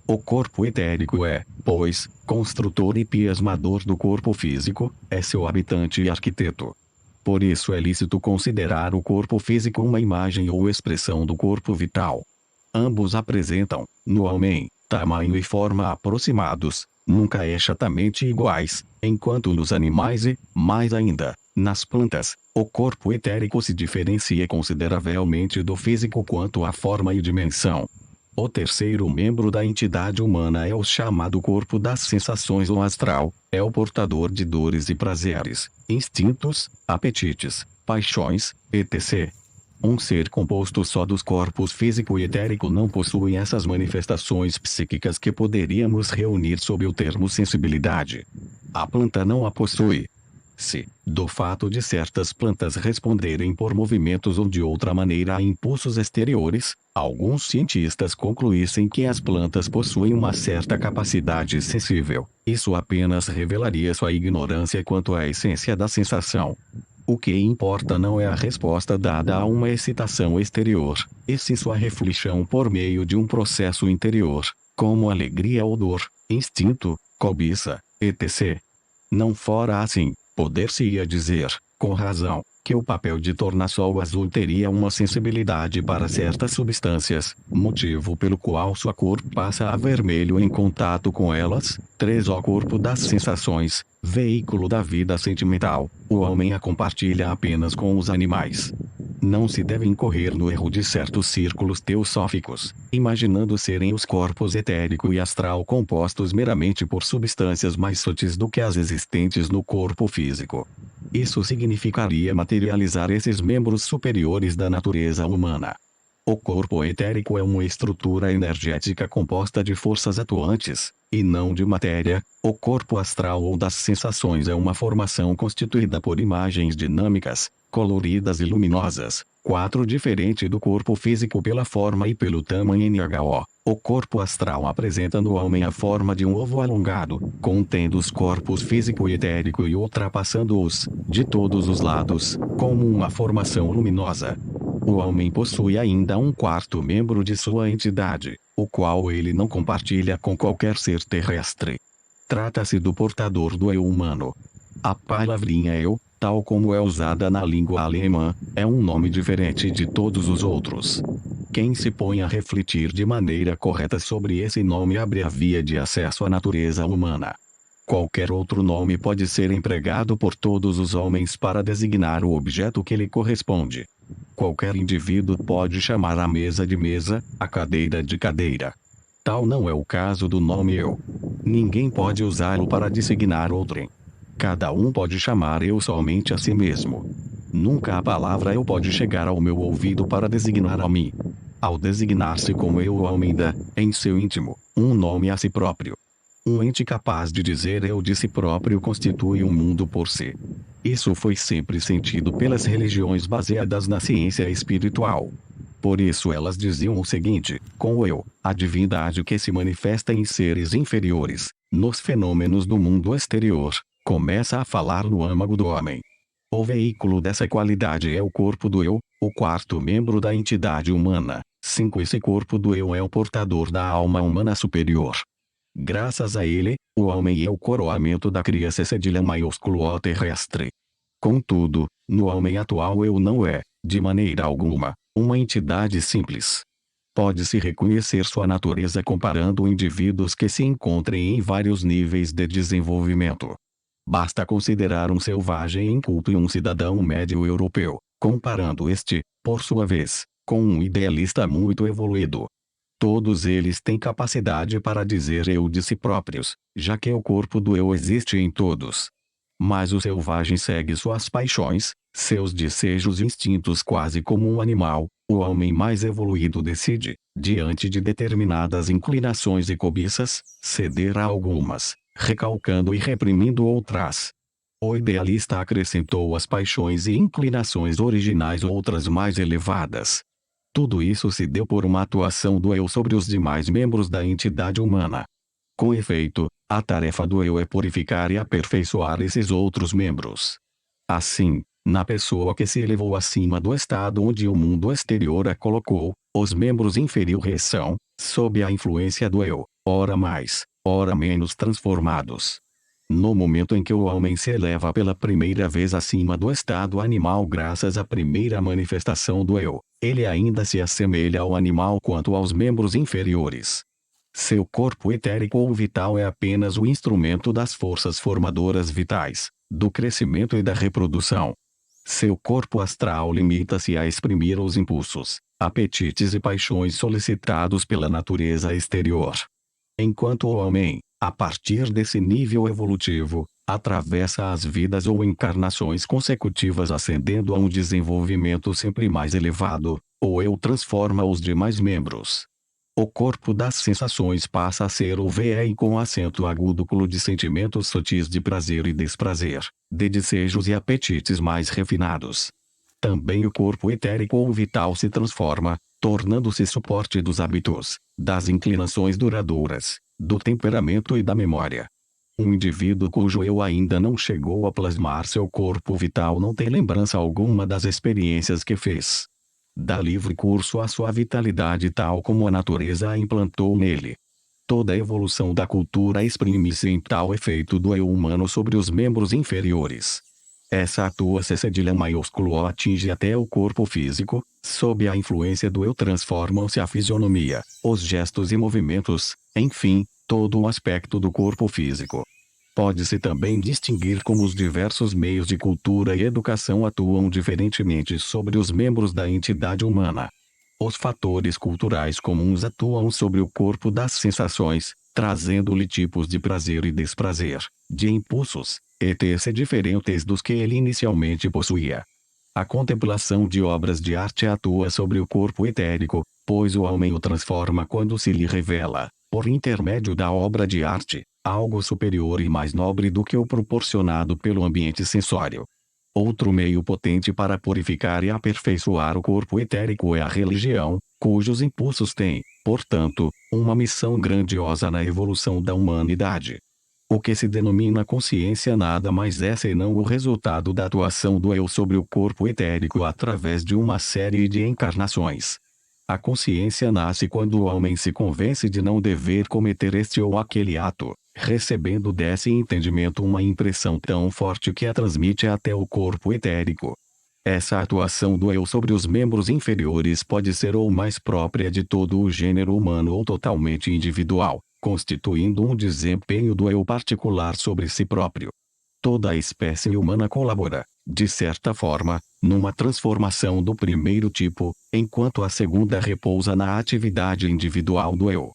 O corpo etérico é, pois, construtor e plasmador do corpo físico, é seu habitante e arquiteto. Por isso é lícito considerar o corpo físico uma imagem ou expressão do corpo vital. Ambos apresentam, no homem, tamanho e forma aproximados, nunca exatamente iguais, enquanto nos animais e, mais ainda, nas plantas, o corpo etérico se diferencia consideravelmente do físico quanto à forma e dimensão. O terceiro membro da entidade humana é o chamado corpo das sensações ou astral, é o portador de dores e prazeres, instintos, apetites, paixões, etc. Um ser composto só dos corpos físico e etérico não possui essas manifestações psíquicas que poderíamos reunir sob o termo sensibilidade. A planta não a possui. Se, do fato de certas plantas responderem por movimentos ou de outra maneira a impulsos exteriores, alguns cientistas concluíssem que as plantas possuem uma certa capacidade sensível, isso apenas revelaria sua ignorância quanto à essência da sensação. O que importa não é a resposta dada a uma excitação exterior, e sim sua reflexão por meio de um processo interior, como alegria ou dor, instinto, cobiça, etc. Não fora assim, poder-se-ia dizer, com razão, que o papel de tornassol azul teria uma sensibilidade para certas substâncias, motivo pelo qual sua cor passa a vermelho em contato com elas. 3. O corpo das sensações, veículo da vida sentimental, o homem a compartilha apenas com os animais. Não se deve incorrer no erro de certos círculos teosóficos, imaginando serem os corpos etérico e astral compostos meramente por substâncias mais sutis do que as existentes no corpo físico. Isso significaria materializar esses membros superiores da natureza humana. O corpo etérico é uma estrutura energética composta de forças atuantes, e não de matéria. O corpo astral ou das sensações é uma formação constituída por imagens dinâmicas, coloridas e luminosas. 4. Diferente do corpo físico pela forma e pelo tamanho NHO, o corpo astral apresenta no homem a forma de um ovo alongado, contendo os corpos físico e etérico e ultrapassando-os, de todos os lados, como uma formação luminosa. O homem possui ainda um quarto membro de sua entidade, o qual ele não compartilha com qualquer ser terrestre. Trata-se do portador do eu humano. A palavrinha eu, tal como é usada na língua alemã, é um nome diferente de todos os outros. Quem se põe a refletir de maneira correta sobre esse nome abre a via de acesso à natureza humana. Qualquer outro nome pode ser empregado por todos os homens para designar o objeto que lhe corresponde. Qualquer indivíduo pode chamar a mesa de mesa, a cadeira de cadeira. Tal não é o caso do nome eu. Ninguém pode usá-lo para designar outrem. Cada um pode chamar eu somente a si mesmo. Nunca a palavra eu pode chegar ao meu ouvido para designar a mim. Ao designar-se como eu, o homem dá, em seu íntimo, um nome a si próprio. Um ente capaz de dizer eu de si próprio constitui um mundo por si. Isso foi sempre sentido pelas religiões baseadas na ciência espiritual. Por isso elas diziam o seguinte: com o eu, a divindade que se manifesta em seres inferiores, nos fenômenos do mundo exterior, começa a falar no âmago do homem. O veículo dessa qualidade é o corpo do eu, o quarto membro da entidade humana. 5. Esse corpo do eu é o portador da alma humana superior. Graças a ele, o homem é o coroamento da criança cedilha maiúsculo O terrestre. Contudo, no homem atual eu não é, de maneira alguma, uma entidade simples. Pode-se reconhecer sua natureza comparando indivíduos que se encontrem em vários níveis de desenvolvimento. Basta considerar um selvagem inculto e um cidadão médio europeu, comparando este, por sua vez, com um idealista muito evoluído. Todos eles têm capacidade para dizer eu de si próprios, já que o corpo do eu existe em todos. Mas o selvagem segue suas paixões, seus desejos e instintos quase como um animal. O homem mais evoluído decide, diante de determinadas inclinações e cobiças, ceder a algumas, recalcando e reprimindo outras. O idealista acrescentou às paixões e inclinações originais outras mais elevadas. Tudo isso se deu por uma atuação do eu sobre os demais membros da entidade humana. Com efeito, a tarefa do eu é purificar e aperfeiçoar esses outros membros. Assim, na pessoa que se elevou acima do estado onde o mundo exterior a colocou, os membros inferiores são, sob a influência do eu, ora mais, ora menos transformados. No momento em que o homem se eleva pela primeira vez acima do estado animal graças à primeira manifestação do eu, ele ainda se assemelha ao animal quanto aos membros inferiores. Seu corpo etérico ou vital é apenas o instrumento das forças formadoras vitais, do crescimento e da reprodução. Seu corpo astral limita-se a exprimir os impulsos, apetites e paixões solicitados pela natureza exterior. Enquanto o homem, a partir desse nível evolutivo, atravessa as vidas ou encarnações consecutivas ascendendo a um desenvolvimento sempre mais elevado, o eu transforma os demais membros. O corpo das sensações passa a ser o VEI com acento agúdulo de sentimentos sutis de prazer e desprazer, de desejos e apetites mais refinados. Também o corpo etérico ou vital se transforma, tornando-se suporte dos hábitos, das inclinações duradouras, do temperamento e da memória. Um indivíduo cujo eu ainda não chegou a plasmar seu corpo vital não tem lembrança alguma das experiências que fez. Dá livre curso à sua vitalidade tal como a natureza a implantou nele. Toda a evolução da cultura exprime-se em tal efeito do eu humano sobre os membros inferiores. Essa atua-se cedilha maiúsculo atinge até o corpo físico, sob a influência do eu transformam-se a fisionomia, os gestos e movimentos, enfim, todo o aspecto do corpo físico. Pode-se também distinguir como os diversos meios de cultura e educação atuam diferentemente sobre os membros da entidade humana. Os fatores culturais comuns atuam sobre o corpo das sensações, trazendo-lhe tipos de prazer e desprazer, de impulsos, etc. diferentes dos que ele inicialmente possuía. A contemplação de obras de arte atua sobre o corpo etérico, pois o homem o transforma quando se lhe revela, por intermédio da obra de arte, algo superior e mais nobre do que o proporcionado pelo ambiente sensório. Outro meio potente para purificar e aperfeiçoar o corpo etérico é a religião, cujos impulsos têm, portanto, uma missão grandiosa na evolução da humanidade. O que se denomina consciência nada mais é senão o resultado da atuação do eu sobre o corpo etérico através de uma série de encarnações. A consciência nasce quando o homem se convence de não dever cometer este ou aquele ato, recebendo desse entendimento uma impressão tão forte que a transmite até o corpo etérico. Essa atuação do eu sobre os membros inferiores pode ser ou mais própria de todo o gênero humano ou totalmente individual, constituindo um desempenho do eu particular sobre si próprio. Toda a espécie humana colabora, de certa forma, numa transformação do primeiro tipo, enquanto a segunda repousa na atividade individual do eu.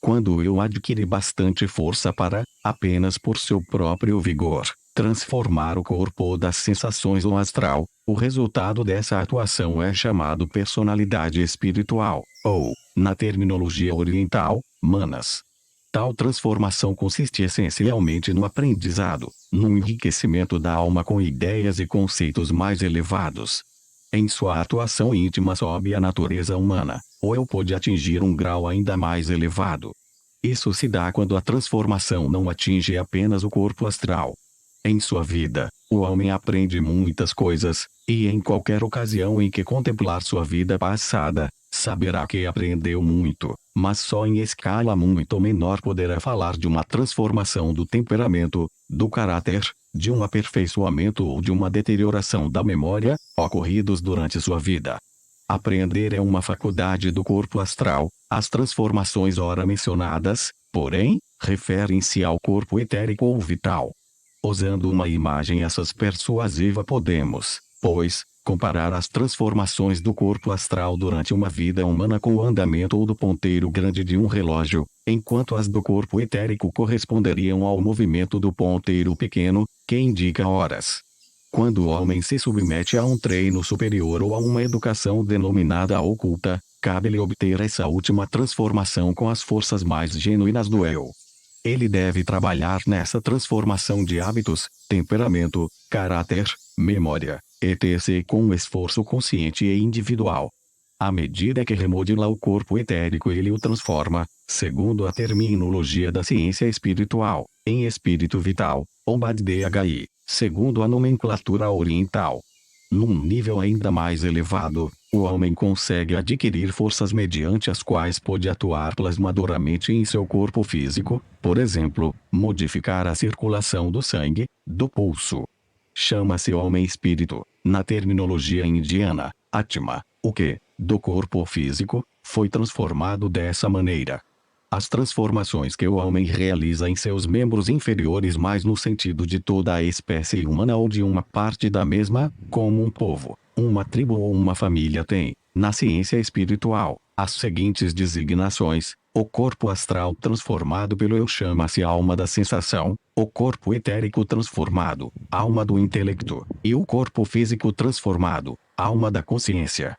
Quando o eu adquire bastante força para, apenas por seu próprio vigor, transformar o corpo das sensações ou astral, o resultado dessa atuação é chamado personalidade espiritual, ou, na terminologia oriental, manas. Tal transformação consiste essencialmente no aprendizado, no enriquecimento da alma com ideias e conceitos mais elevados. Em sua atuação íntima sob a natureza humana, o eu pode atingir um grau ainda mais elevado. Isso se dá quando a transformação não atinge apenas o corpo astral. Em sua vida, o homem aprende muitas coisas, e em qualquer ocasião em que contemplar sua vida passada, saberá que aprendeu muito, mas só em escala muito menor poderá falar de uma transformação do temperamento, do caráter, de um aperfeiçoamento ou de uma deterioração da memória, ocorridos durante sua vida. Aprender é uma faculdade do corpo astral. As transformações ora mencionadas, porém, referem-se ao corpo etérico ou vital. Usando uma imagem essas persuasiva podemos, pois, comparar as transformações do corpo astral durante uma vida humana com o andamento ou do ponteiro grande de um relógio, enquanto as do corpo etérico corresponderiam ao movimento do ponteiro pequeno, que indica horas. Quando o homem se submete a um treino superior ou a uma educação denominada oculta, cabe-lhe obter essa última transformação com as forças mais genuínas do eu. Ele deve trabalhar nessa transformação de hábitos, temperamento, caráter, memória, etc. com um esforço consciente e individual. À medida que remodela o corpo etérico ele o transforma, segundo a terminologia da ciência espiritual, em espírito vital, ou Bhadhi, segundo a nomenclatura oriental. Num nível ainda mais elevado, o homem consegue adquirir forças mediante as quais pode atuar plasmadoramente em seu corpo físico, por exemplo, modificar a circulação do sangue, do pulso. Chama-se homem-espírito, na terminologia indiana, Atma, o que, do corpo físico, foi transformado dessa maneira. As transformações que o homem realiza em seus membros inferiores, mais no sentido de toda a espécie humana ou de uma parte da mesma, como um povo, uma tribo ou uma família tem, na ciência espiritual, as seguintes designações: o corpo astral transformado pelo eu chama-se alma da sensação, o corpo etérico transformado, alma do intelecto, e o corpo físico transformado, alma da consciência.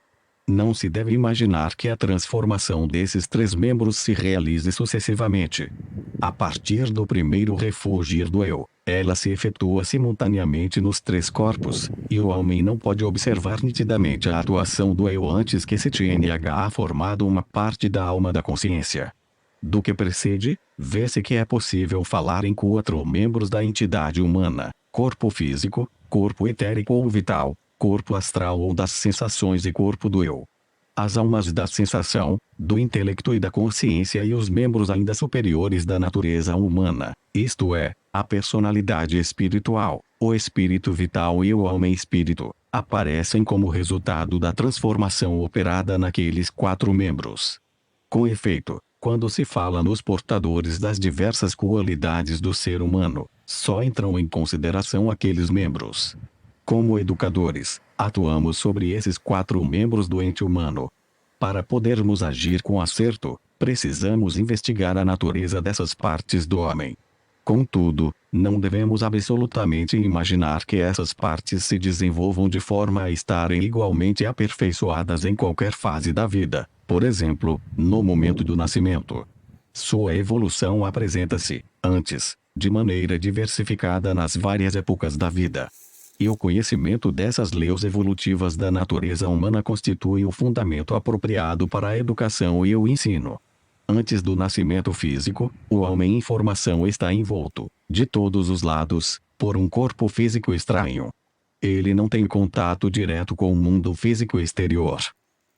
Não se deve imaginar que a transformação desses três membros se realize sucessivamente. A partir do primeiro refúgio do eu, ela se efetua simultaneamente nos três corpos, e o homem não pode observar nitidamente a atuação do eu antes que se tenha formado uma parte da alma da consciência. Do que precede, vê-se que é possível falar em quatro membros da entidade humana: corpo físico, corpo etérico ou vital, corpo astral ou das sensações e corpo do eu. As almas da sensação, do intelecto e da consciência e os membros ainda superiores da natureza humana, isto é, a personalidade espiritual, o espírito vital e o homem-espírito, aparecem como resultado da transformação operada naqueles quatro membros. Com efeito, quando se fala nos portadores das diversas qualidades do ser humano, só entram em consideração aqueles membros. Como educadores, atuamos sobre esses quatro membros do ente humano. Para podermos agir com acerto, precisamos investigar a natureza dessas partes do homem. Contudo, não devemos absolutamente imaginar que essas partes se desenvolvam de forma a estarem igualmente aperfeiçoadas em qualquer fase da vida, por exemplo, no momento do nascimento. Sua evolução apresenta-se, antes, de maneira diversificada nas várias épocas da vida. E o conhecimento dessas leis evolutivas da natureza humana constitui o fundamento apropriado para a educação e o ensino. Antes do nascimento físico, o homem em formação está envolto, de todos os lados, por um corpo físico estranho. Ele não tem contato direto com o mundo físico exterior.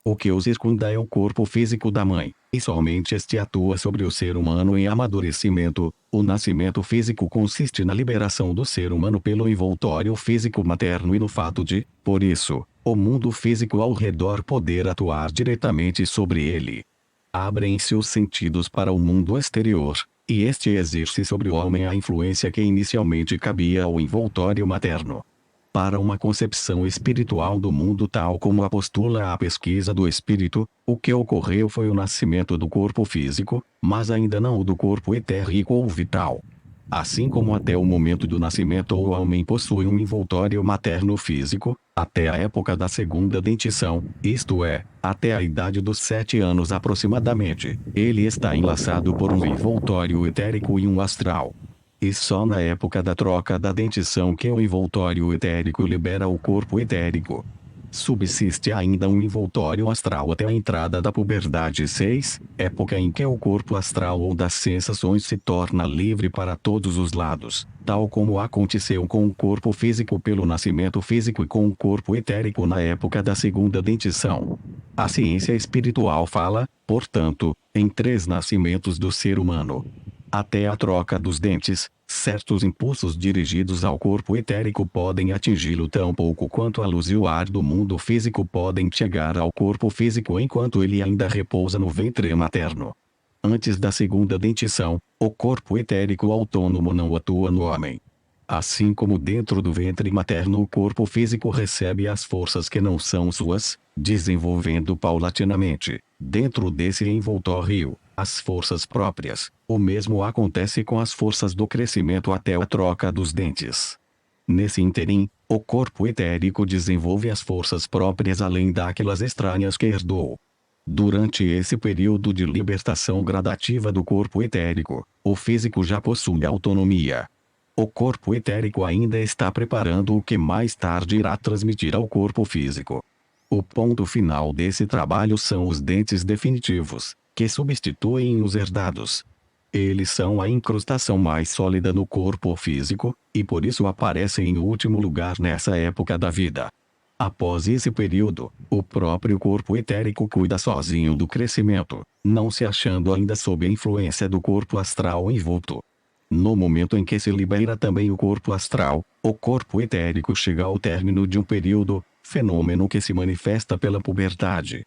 O que o circunda é o corpo físico da mãe, e somente este atua sobre o ser humano em amadurecimento. O nascimento físico consiste na liberação do ser humano pelo envoltório físico materno e no fato de, por isso, o mundo físico ao redor poder atuar diretamente sobre ele. Abrem-se os sentidos para o mundo exterior, e este exerce sobre o homem a influência que inicialmente cabia ao envoltório materno. Para uma concepção espiritual do mundo tal como a postula a pesquisa do espírito, o que ocorreu foi o nascimento do corpo físico, mas ainda não o do corpo etérico ou vital. Assim como até o momento do nascimento o homem possui um envoltório materno físico, até a época da segunda dentição, isto é, até a idade dos 7 anos aproximadamente, ele está enlaçado por um envoltório etérico e um astral. E só na época da troca da dentição que o envoltório etérico libera o corpo etérico. Subsiste ainda um envoltório astral até a entrada da puberdade 6, época em que o corpo astral ou das sensações se torna livre para todos os lados, tal como aconteceu com o corpo físico pelo nascimento físico e com o corpo etérico na época da segunda dentição. A ciência espiritual fala, portanto, em 3 nascimentos do ser humano. Até a troca dos dentes, certos impulsos dirigidos ao corpo etérico podem atingi-lo tão pouco quanto a luz e o ar do mundo físico podem chegar ao corpo físico enquanto ele ainda repousa no ventre materno. Antes da segunda dentição, o corpo etérico autônomo não atua no homem. Assim como dentro do ventre materno o corpo físico recebe as forças que não são suas, desenvolvendo paulatinamente, dentro desse envoltório, as forças próprias. O mesmo acontece com as forças do crescimento até a troca dos dentes. Nesse ínterim, o corpo etérico desenvolve as forças próprias além daquelas estranhas que herdou. Durante esse período de libertação gradativa do corpo etérico, o físico já possui autonomia. O corpo etérico ainda está preparando o que mais tarde irá transmitir ao corpo físico. O ponto final desse trabalho são os dentes definitivos, que substituem os herdados. Eles são a incrustação mais sólida no corpo físico, e por isso aparecem em último lugar nessa época da vida. Após esse período, o próprio corpo etérico cuida sozinho do crescimento, não se achando ainda sob a influência do corpo astral envolto. No momento em que se libera também o corpo astral, o corpo etérico chega ao término de um período, fenômeno que se manifesta pela puberdade.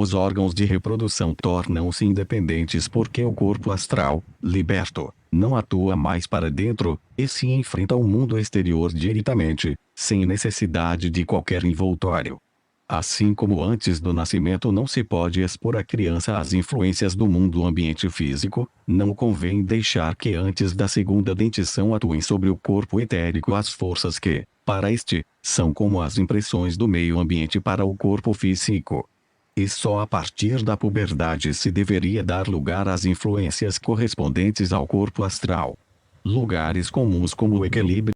Os órgãos de reprodução tornam-se independentes porque o corpo astral, liberto, não atua mais para dentro, e se enfrenta o mundo exterior diretamente, sem necessidade de qualquer envoltório. Assim como antes do nascimento não se pode expor a criança às influências do mundo ambiente físico, não convém deixar que antes da segunda dentição atuem sobre o corpo etérico as forças que, para este, são como as impressões do meio ambiente para o corpo físico. E só a partir da puberdade se deveria dar lugar às influências correspondentes ao corpo astral. Lugares comuns como o equilíbrio